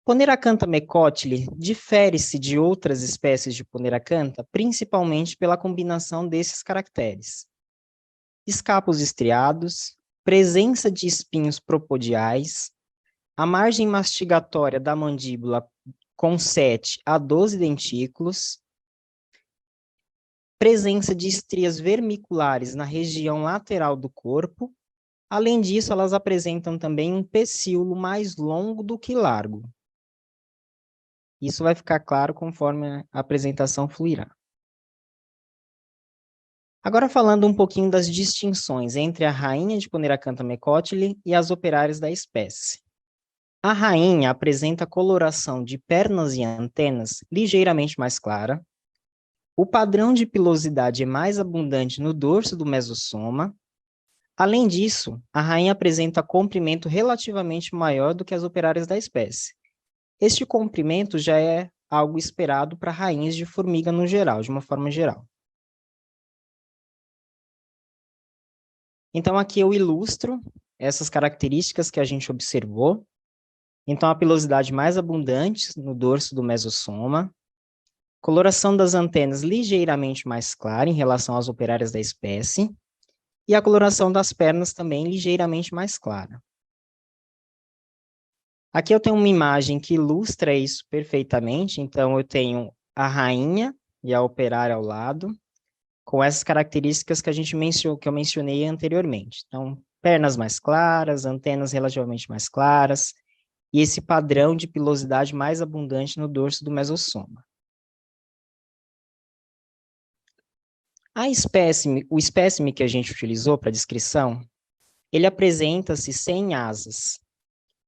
Poneracantha mecotili difere-se de outras espécies de Poneracantha, principalmente pela combinação desses caracteres: escapos estriados, presença de espinhos propodiais, a margem mastigatória da mandíbula com 7 a 12 dentículos, presença de estrias vermiculares na região lateral do corpo. Além disso, elas apresentam também um pecíolo mais longo do que largo. Isso vai ficar claro conforme a apresentação fluirá. Agora falando um pouquinho das distinções entre a rainha de Poneracantha mecotili e as operárias da espécie. A rainha apresenta coloração de pernas e antenas ligeiramente mais clara. O padrão de pilosidade é mais abundante no dorso do mesossoma. Além disso, a rainha apresenta comprimento relativamente maior do que as operárias da espécie. Este comprimento já é algo esperado para rainhas de formiga no geral, de uma forma geral. Então, aqui eu ilustro essas características que a gente observou. Então, a pilosidade mais abundante no dorso do mesossoma, coloração das antenas ligeiramente mais clara em relação às operárias da espécie, e a coloração das pernas também ligeiramente mais clara. Aqui eu tenho uma imagem que ilustra isso perfeitamente. Então, eu tenho a rainha e a operária ao lado, com essas características que eu mencionei anteriormente. Então, pernas mais claras, antenas relativamente mais claras, e esse padrão de pilosidade mais abundante no dorso do mesossoma. O espécime que a gente utilizou para descrição, ele apresenta-se sem asas.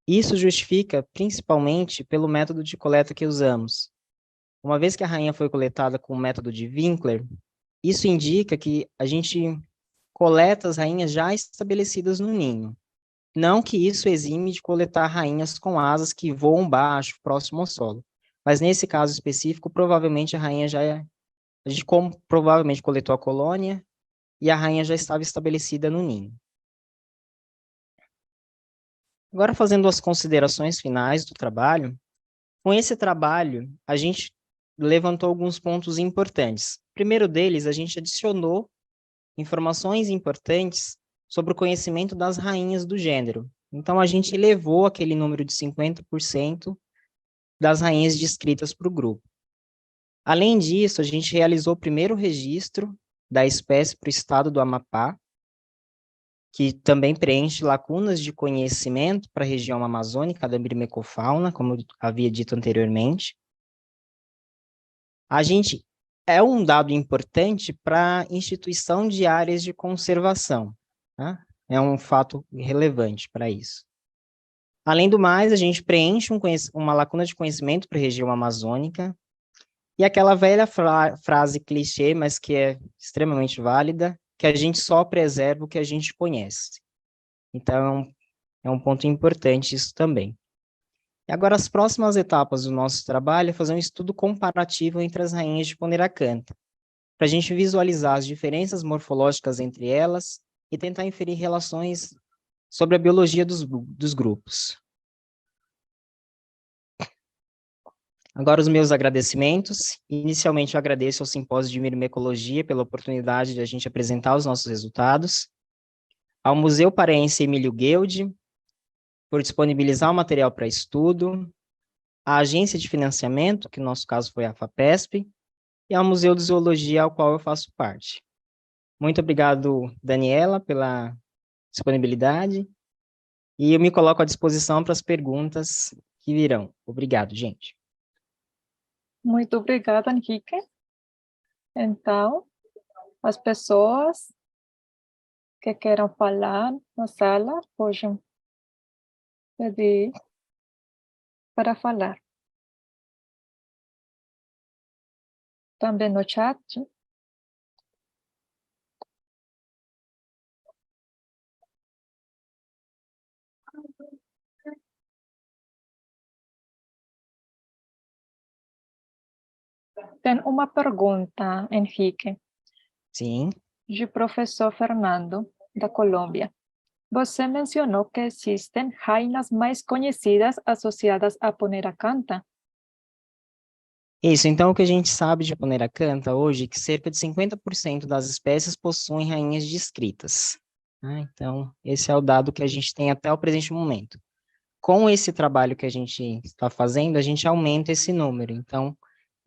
Isso justifica principalmente pelo método de coleta que usamos. Uma vez que a rainha foi coletada com o método de Winkler, isso indica que a gente coleta as rainhas já estabelecidas no ninho. Não que isso exime de coletar rainhas com asas que voam baixo, próximo ao solo. Mas nesse caso específico, provavelmente a rainha já é... A gente provavelmente coletou a colônia e a rainha já estava estabelecida no ninho. Agora, fazendo as considerações finais do trabalho, com esse trabalho, a gente levantou alguns pontos importantes. O primeiro deles, a gente adicionou informações importantes sobre o conhecimento das rainhas do gênero. Então, a gente elevou aquele número de 50% das rainhas descritas para o grupo. Além disso, a gente realizou o primeiro registro da espécie para o estado do Amapá, que também preenche lacunas de conhecimento para a região amazônica da myrmecofauna, como eu havia dito anteriormente. A gente é um dado importante para a instituição de áreas de conservação, tá? É um fato relevante para isso. Além do mais, a gente preenche uma lacuna de conhecimento para a região amazônica, e aquela velha frase clichê, mas que é extremamente válida, que a gente só preserva o que a gente conhece. Então, é um ponto importante isso também. E agora, as próximas etapas do nosso trabalho é fazer um estudo comparativo entre as rainhas de Poneracantha, para a gente visualizar as diferenças morfológicas entre elas e tentar inferir relações sobre a biologia dos grupos. Agora, os meus agradecimentos. Inicialmente, eu agradeço ao Simpósio de Myrmecologia pela oportunidade de a gente apresentar os nossos resultados, ao Museu Paraense Emílio Gueldi, por disponibilizar o material para estudo, à agência de financiamento, que no nosso caso foi a FAPESP, e ao Museu de Zoologia, ao qual eu faço parte. Muito obrigado, Daniela, pela disponibilidade, e eu me coloco à disposição para as perguntas que virão. Obrigado, gente. Muito obrigada, Henrique. Então, as pessoas que queiram falar na sala podem pedir para falar. Também no chat. Tem uma pergunta, Henrique, Sim. de professor Fernando, da Colômbia. Você mencionou que existem rainhas mais conhecidas associadas a Poneracantha? Isso, então o que a gente sabe de Poneracantha hoje é que cerca de 50% das espécies possuem rainhas descritas. Né? Então, esse é o dado que a gente tem até o presente momento. Com esse trabalho que a gente está fazendo, a gente aumenta esse número. Então,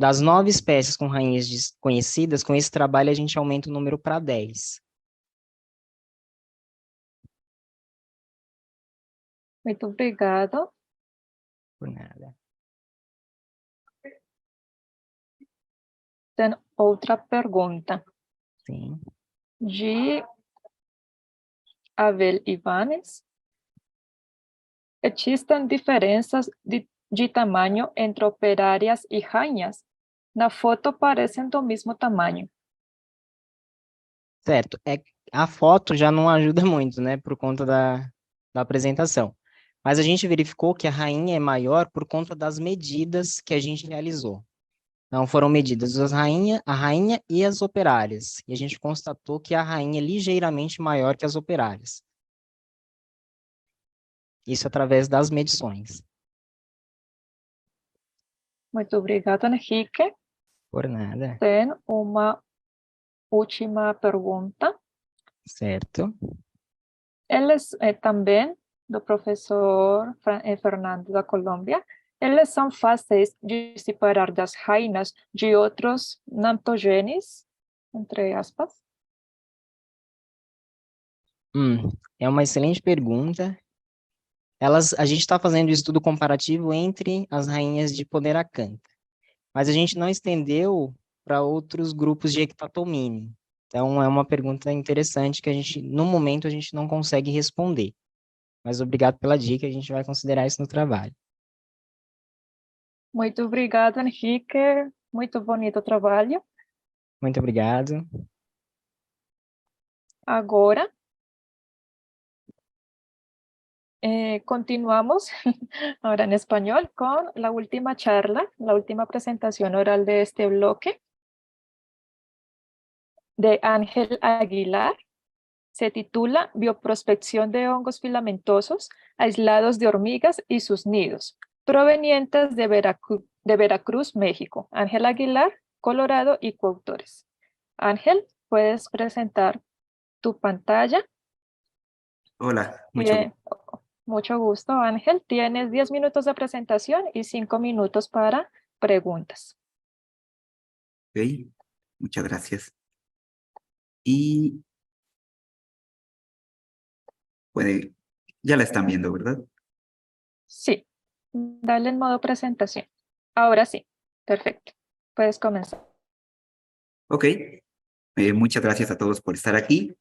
das 9 espécies com rainhas desconhecidas, com esse trabalho a gente aumenta o número para 10. Muito obrigado. Por nada. Tem outra pergunta. Sim. De Abel Ivanes. Existem diferenças de tamanho entre operárias e rainhas? Na foto parecem do mesmo tamanho. Certo. A foto já não ajuda muito, né, por conta da apresentação. Mas a gente verificou que a rainha é maior por conta das medidas que a gente realizou. Então, foram medidas a rainha e as operárias. E a gente constatou que a rainha é ligeiramente maior que as operárias. Isso através das medições. Muito obrigada, Henrique. Por nada. Tem uma última pergunta. Certo. Eles também, do professor Fernando da Colômbia, eles são fáceis de separar das rainhas de outros namtogenes, entre aspas? É uma excelente pergunta. A gente está fazendo um estudo comparativo entre as rainhas de Poneracantha, mas a gente não estendeu para outros grupos de Ectatomini. Então, é uma pergunta interessante que no momento, a gente não consegue responder. Mas obrigado pela dica, a gente vai considerar isso no trabalho. Muito obrigada, Henrique. Muito bonito o trabalho. Muito obrigado. Agora, Continuamos ahora en español con la última charla, la última presentación oral de este bloque de Ángel Aguilar. Se titula Bioprospección de hongos filamentosos aislados de hormigas y sus nidos, provenientes de Veracruz, México. Ángel Aguilar, Colorado y coautores. Ángel, puedes presentar tu pantalla. Hola, Mucho gusto, Ángel. Tienes 10 minutos de presentación y 5 minutos para preguntas. Ok, muchas gracias. Y ya la están viendo, ¿verdad? Sí, dale en modo presentación. Ahora sí, perfecto. Puedes comenzar. Ok, muchas gracias a todos por estar aquí.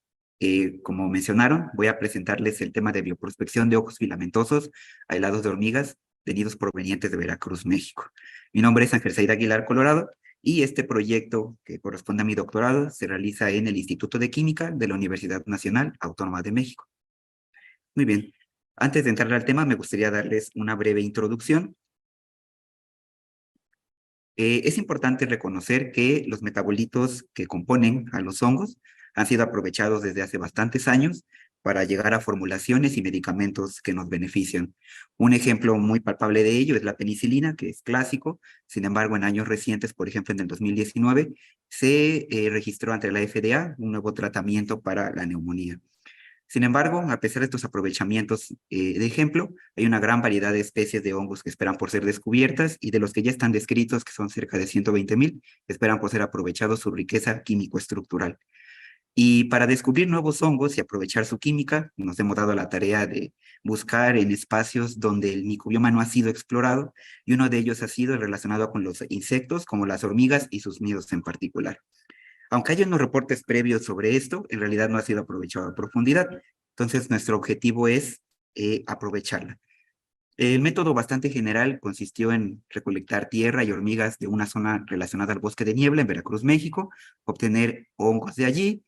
Como mencionaron, voy a presentarles el tema de bioprospección de hongos filamentosos aislados de hormigas de nidos provenientes de Veracruz, México. Mi nombre es Ángel Said Aguilar, Colorado, y este proyecto, que corresponde a mi doctorado, se realiza en el Instituto de Química de la Universidad Nacional Autónoma de México. Muy bien, antes de entrar al tema, me gustaría darles una breve introducción. Es importante reconocer que los metabolitos que componen a los hongos han sido aprovechados desde hace bastantes años para llegar a formulaciones y medicamentos que nos benefician. Un ejemplo muy palpable de ello es la penicilina, que es clásico. Sin embargo, en años recientes, por ejemplo, en el 2019, se registró ante la FDA un nuevo tratamiento para la neumonía. Sin embargo, a pesar de estos aprovechamientos de ejemplo, hay una gran variedad de especies de hongos que esperan por ser descubiertas y de los que ya están descritos, que son cerca de 120,000, esperan por ser aprovechados su riqueza químico-estructural. Y para descubrir nuevos hongos y aprovechar su química, nos hemos dado la tarea de buscar en espacios donde el microbioma no ha sido explorado, y uno de ellos ha sido relacionado con los insectos, como las hormigas y sus nidos en particular. Aunque hay unos reportes previos sobre esto, en realidad no ha sido aprovechado a profundidad. Entonces, nuestro objetivo es aprovecharla. El método bastante general consistió en recolectar tierra y hormigas de una zona relacionada al bosque de niebla en Veracruz, México, obtener hongos de allí,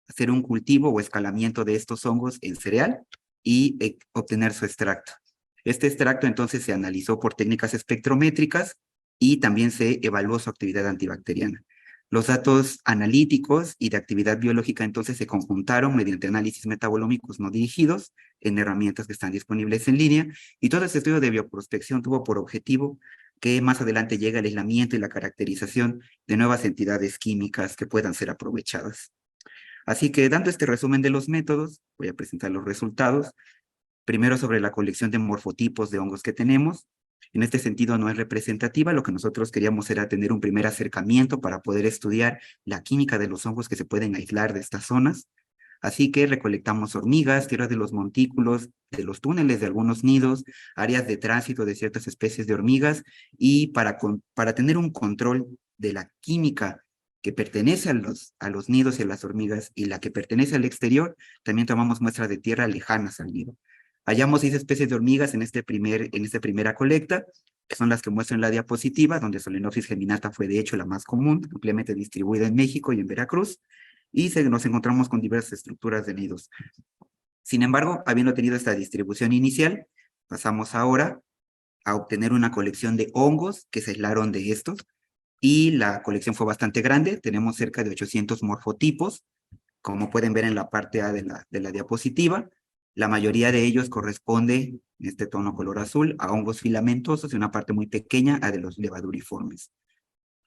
hacer un cultivo o escalamiento de estos hongos en cereal y obtener su extracto. Este extracto entonces se analizó por técnicas espectrométricas y también se evaluó su actividad antibacteriana. Los datos analíticos y de actividad biológica entonces se conjuntaron mediante análisis metabolómicos no dirigidos en herramientas que están disponibles en línea, y todo este estudio de bioprospección tuvo por objetivo que más adelante llegue el aislamiento y la caracterización de nuevas entidades químicas que puedan ser aprovechadas. Así que, dando este resumen de los métodos, voy a presentar los resultados. Primero, sobre la colección de morfotipos de hongos que tenemos. En este sentido no es representativa, lo que nosotros queríamos era tener un primer acercamiento para poder estudiar la química de los hongos que se pueden aislar de estas zonas. Así que recolectamos hormigas, tierras de los montículos, de los túneles de algunos nidos, áreas de tránsito de ciertas especies de hormigas, y para tener un control de la química que pertenece a los nidos y a las hormigas y la que pertenece al exterior, también tomamos muestras de tierra lejanas al nido. Hallamos 6 especies de hormigas en esta primera colecta, que son las que muestro en la diapositiva, donde Solenopsis geminata fue de hecho la más común, ampliamente distribuida en México y en Veracruz, y nos encontramos con diversas estructuras de nidos. Sin embargo, habiendo tenido esta distribución inicial, pasamos ahora a obtener una colección de hongos que se aislaron de estos, y la colección fue bastante grande. Tenemos cerca de 800 morfotipos, como pueden ver en la parte A de la diapositiva. La mayoría de ellos corresponde, en este tono color azul, a hongos filamentosos y una parte muy pequeña a de los levaduriformes.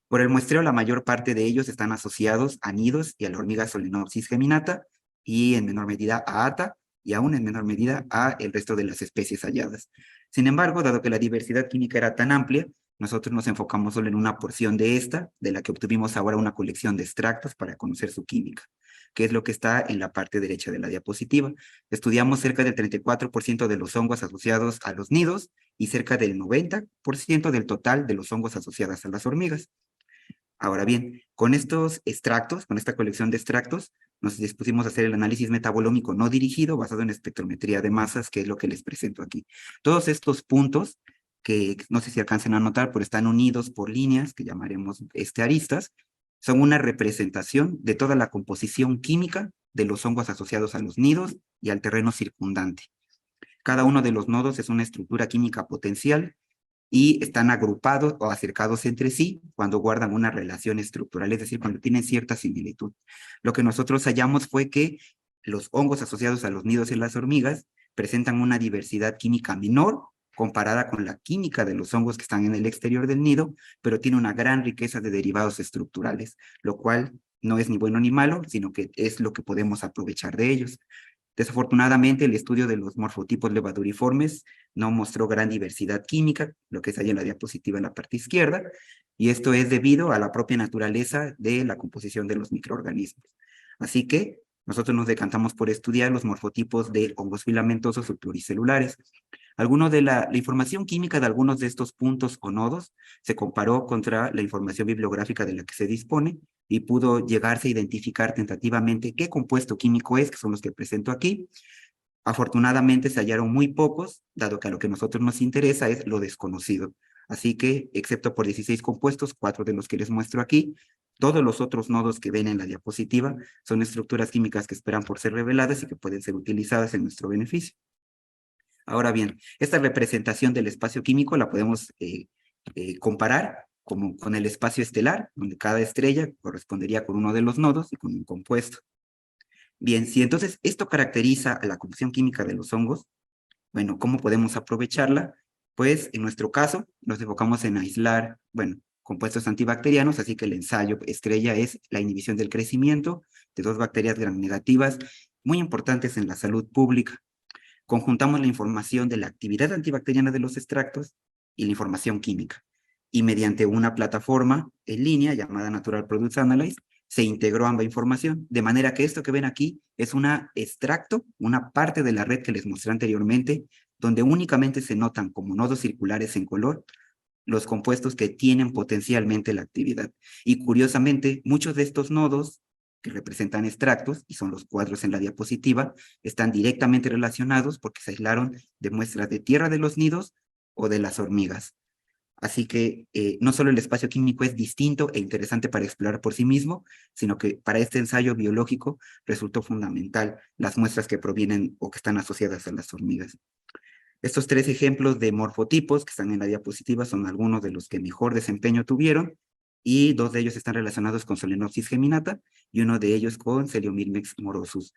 Por el muestreo, la mayor parte de ellos están asociados a nidos y a la hormiga Solenopsis geminata, y en menor medida a Ata, y aún en menor medida a el resto de las especies halladas. Sin embargo, dado que la diversidad química era tan amplia, nosotros nos enfocamos solo en una porción de esta, de la que obtuvimos ahora una colección de extractos para conocer su química, que es lo que está en la parte derecha de la diapositiva. Estudiamos cerca del 34% de los hongos asociados a los nidos y cerca del 90% del total de los hongos asociados a las hormigas. Ahora bien, con estos extractos, con esta colección de extractos, nos dispusimos a hacer el análisis metabolómico no dirigido basado en espectrometría de masas, que es lo que les presento aquí. Todos estos puntos, que no sé si alcancen a notar, pero están unidos por líneas que llamaremos aristas, son una representación de toda la composición química de los hongos asociados a los nidos y al terreno circundante. Cada uno de los nodos es una estructura química potencial y están agrupados o acercados entre sí cuando guardan una relación estructural, es decir, cuando tienen cierta similitud. Lo que nosotros hallamos fue que los hongos asociados a los nidos en las hormigas presentan una diversidad química menor comparada con la química de los hongos que están en el exterior del nido, pero tiene una gran riqueza de derivados estructurales, lo cual no es ni bueno ni malo, sino que es lo que podemos aprovechar de ellos. Desafortunadamente, el estudio de los morfotipos levaduriformes no mostró gran diversidad química, lo que es ahí en la diapositiva en la parte izquierda, y esto es debido a la propia naturaleza de la composición de los microorganismos. Así que nosotros nos decantamos por estudiar los morfotipos de hongos filamentosos o pluricelulares. La información química de algunos de estos puntos o nodos se comparó contra la información bibliográfica de la que se dispone y pudo llegarse a identificar tentativamente qué compuesto químico es, que son los que presento aquí. Afortunadamente se hallaron muy pocos, dado que a lo que a nosotros nos interesa es lo desconocido. Así que, excepto por 16 compuestos, 4 de los que les muestro aquí, todos los otros nodos que ven en la diapositiva son estructuras químicas que esperan por ser reveladas y que pueden ser utilizadas en nuestro beneficio. Ahora bien, esta representación del espacio químico la podemos comparar como con el espacio estelar, donde cada estrella correspondería con uno de los nodos y con un compuesto. Bien, si entonces esto caracteriza a la composición química de los hongos, bueno, ¿cómo podemos aprovecharla? Pues en nuestro caso nos enfocamos en aislar, bueno, compuestos antibacterianos, así que el ensayo estrella es la inhibición del crecimiento de 2 bacterias gram negativas muy importantes en la salud pública. Conjuntamos la información de la actividad antibacteriana de los extractos y la información química. Y mediante una plataforma en línea llamada Natural Products Analyze, se integró ambas información, de manera que esto que ven aquí es un extracto, una parte de la red que les mostré anteriormente, donde únicamente se notan como nodos circulares en color los compuestos que tienen potencialmente la actividad. Y curiosamente, muchos de estos nodos que representan extractos, y son los cuadros en la diapositiva, están directamente relacionados porque se aislaron de muestras de tierra de los nidos o de las hormigas. Así que no solo el espacio químico es distinto e interesante para explorar por sí mismo, sino que para este ensayo biológico resultó fundamental las muestras que provienen o que están asociadas a las hormigas. Estos 3 ejemplos de morfotipos que están en la diapositiva son algunos de los que mejor desempeño tuvieron, y 2 de ellos están relacionados con Solenopsis geminata y uno de ellos con Celeomyrmex morosus.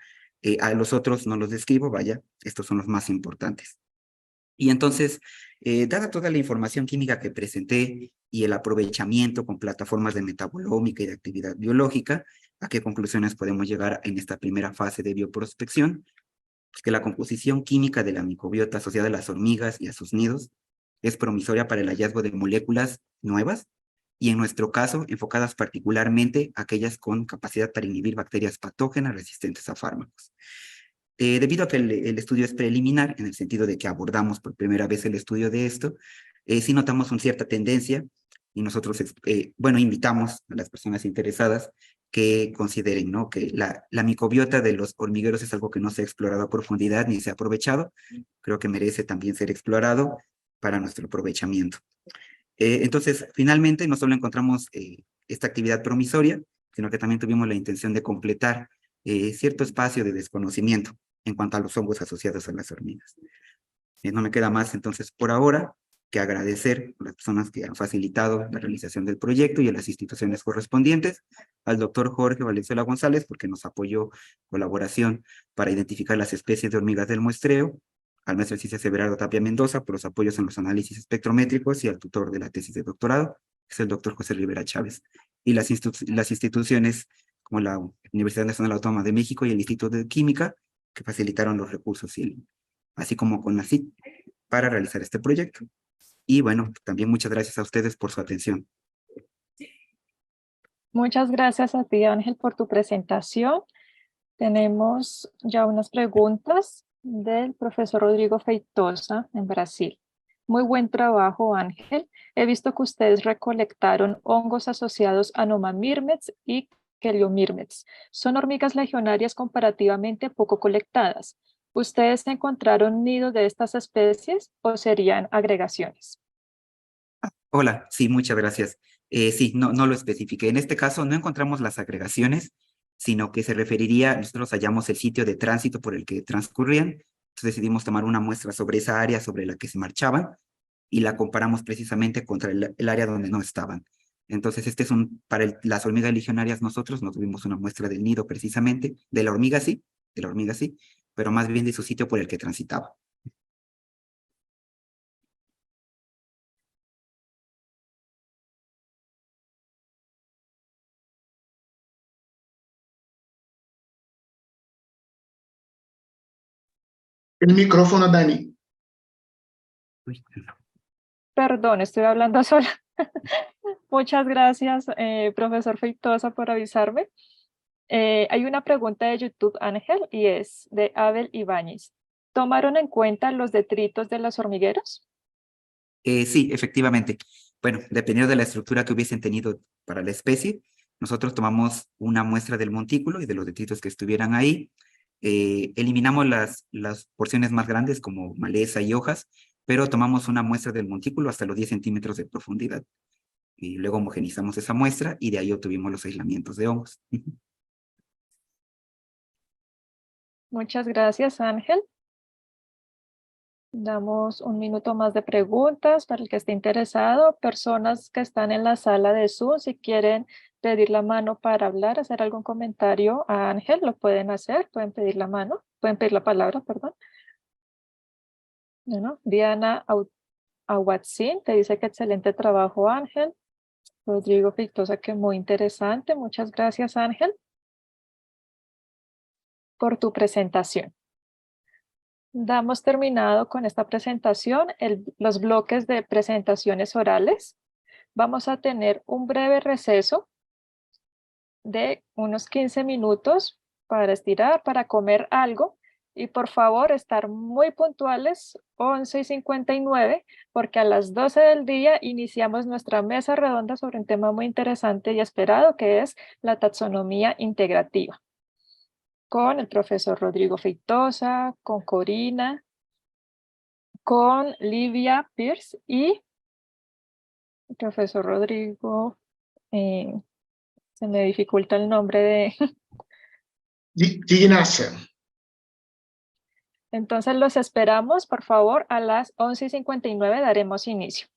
A los otros no los describo, vaya, estos son los más importantes. Y entonces, dada toda la información química que presenté y el aprovechamiento con plataformas de metabolómica y de actividad biológica, ¿a qué conclusiones podemos llegar en esta primera fase de bioprospección? Pues que la composición química de la microbiota asociada a las hormigas y a sus nidos es promisoria para el hallazgo de moléculas nuevas, y en nuestro caso, enfocadas particularmente a aquellas con capacidad para inhibir bacterias patógenas resistentes a fármacos. Debido a que el estudio es preliminar, en el sentido de que abordamos por primera vez el estudio de esto, sí notamos una cierta tendencia, y nosotros, invitamos a las personas interesadas que consideren, ¿no?, que la microbiota de los hormigueros es algo que no se ha explorado a profundidad ni se ha aprovechado. Creo que merece también ser explorado para nuestro aprovechamiento. Entonces, finalmente, no solo encontramos esta actividad promisoria, sino que también tuvimos la intención de completar cierto espacio de desconocimiento en cuanto a los hongos asociados a las hormigas. No me queda más, entonces, por ahora, que agradecer a las personas que han facilitado la realización del proyecto y a las instituciones correspondientes, al doctor Jorge Valenzuela González, porque nos apoyó colaboración para identificar las especies de hormigas del muestreo, al maestro de ciencias Everardo Tapia Mendoza por los apoyos en los análisis espectrométricos y al tutor de la tesis de doctorado, que es el doctor José Rivera Chávez, y las instituciones como la Universidad Nacional Autónoma de México y el Instituto de Química, que facilitaron los recursos, así como con la CIT, para realizar este proyecto. Y bueno, también muchas gracias a ustedes por su atención. Muchas gracias a ti, Ángel, por tu presentación. Tenemos ya unas preguntas del profesor Rodrigo Feitosa en Brasil. Muy buen trabajo, Ángel. He visto que ustedes recolectaron hongos asociados a Nomamirmex y Keliomirmex. Son hormigas legionarias comparativamente poco colectadas. ¿Ustedes encontraron nidos de estas especies o serían agregaciones? Hola, sí, muchas gracias. Sí, no lo especifiqué. En este caso no encontramos las agregaciones, sino que se referiría, nosotros hallamos el sitio de tránsito por el que transcurrían, Entonces decidimos tomar una muestra sobre esa área sobre la que se marchaban y la comparamos precisamente contra el área donde no estaban. Entonces, las hormigas legionarias nosotros no tuvimos una muestra del nido precisamente, de la hormiga sí, pero más bien de su sitio por el que transitaba. El micrófono, Dani. Uy, Perdón, estoy hablando sola. Muchas gracias, profesor Feitosa, por avisarme. Hay una pregunta de YouTube, Ángel, y es de Abel Ibáñez. ¿Tomaron en cuenta los detritos de los hormigueros? sí, efectivamente. Bueno, dependiendo de la estructura que hubiesen tenido para la especie, nosotros tomamos una muestra del montículo y de los detritos que estuvieran ahí. Eliminamos las porciones más grandes como maleza y hojas, pero tomamos una muestra del montículo hasta los 10 centímetros de profundidad. Y luego homogenizamos esa muestra y de ahí obtuvimos los aislamientos de hongos. Muchas gracias, Ángel. Damos un minuto más de preguntas para el que esté interesado. Personas que están en la sala de Zoom, si quieren pedir la mano para hablar, hacer algún comentario a Ángel, lo pueden hacer, pueden pedir la mano, pueden pedir la palabra, perdón. Bueno, Diana Aguatzin te dice que excelente trabajo, Ángel. Rodrigo Feitosa, que muy interesante. Muchas gracias, Ángel, por tu presentación. Damos terminado con esta presentación, los bloques de presentaciones orales. Vamos a tener un breve receso de unos 15 minutos para estirar, para comer algo. Y por favor, estar muy puntuales, 11:59, porque a las 12 del día iniciamos nuestra mesa redonda sobre un tema muy interesante y esperado, que es la taxonomía integrativa, con el profesor Rodrigo Feitosa, con Corina, con Livia Pierce y el profesor Rodrigo, se me dificulta el nombre de... Ignacia. Entonces los esperamos, por favor, a las 11:59 daremos inicio.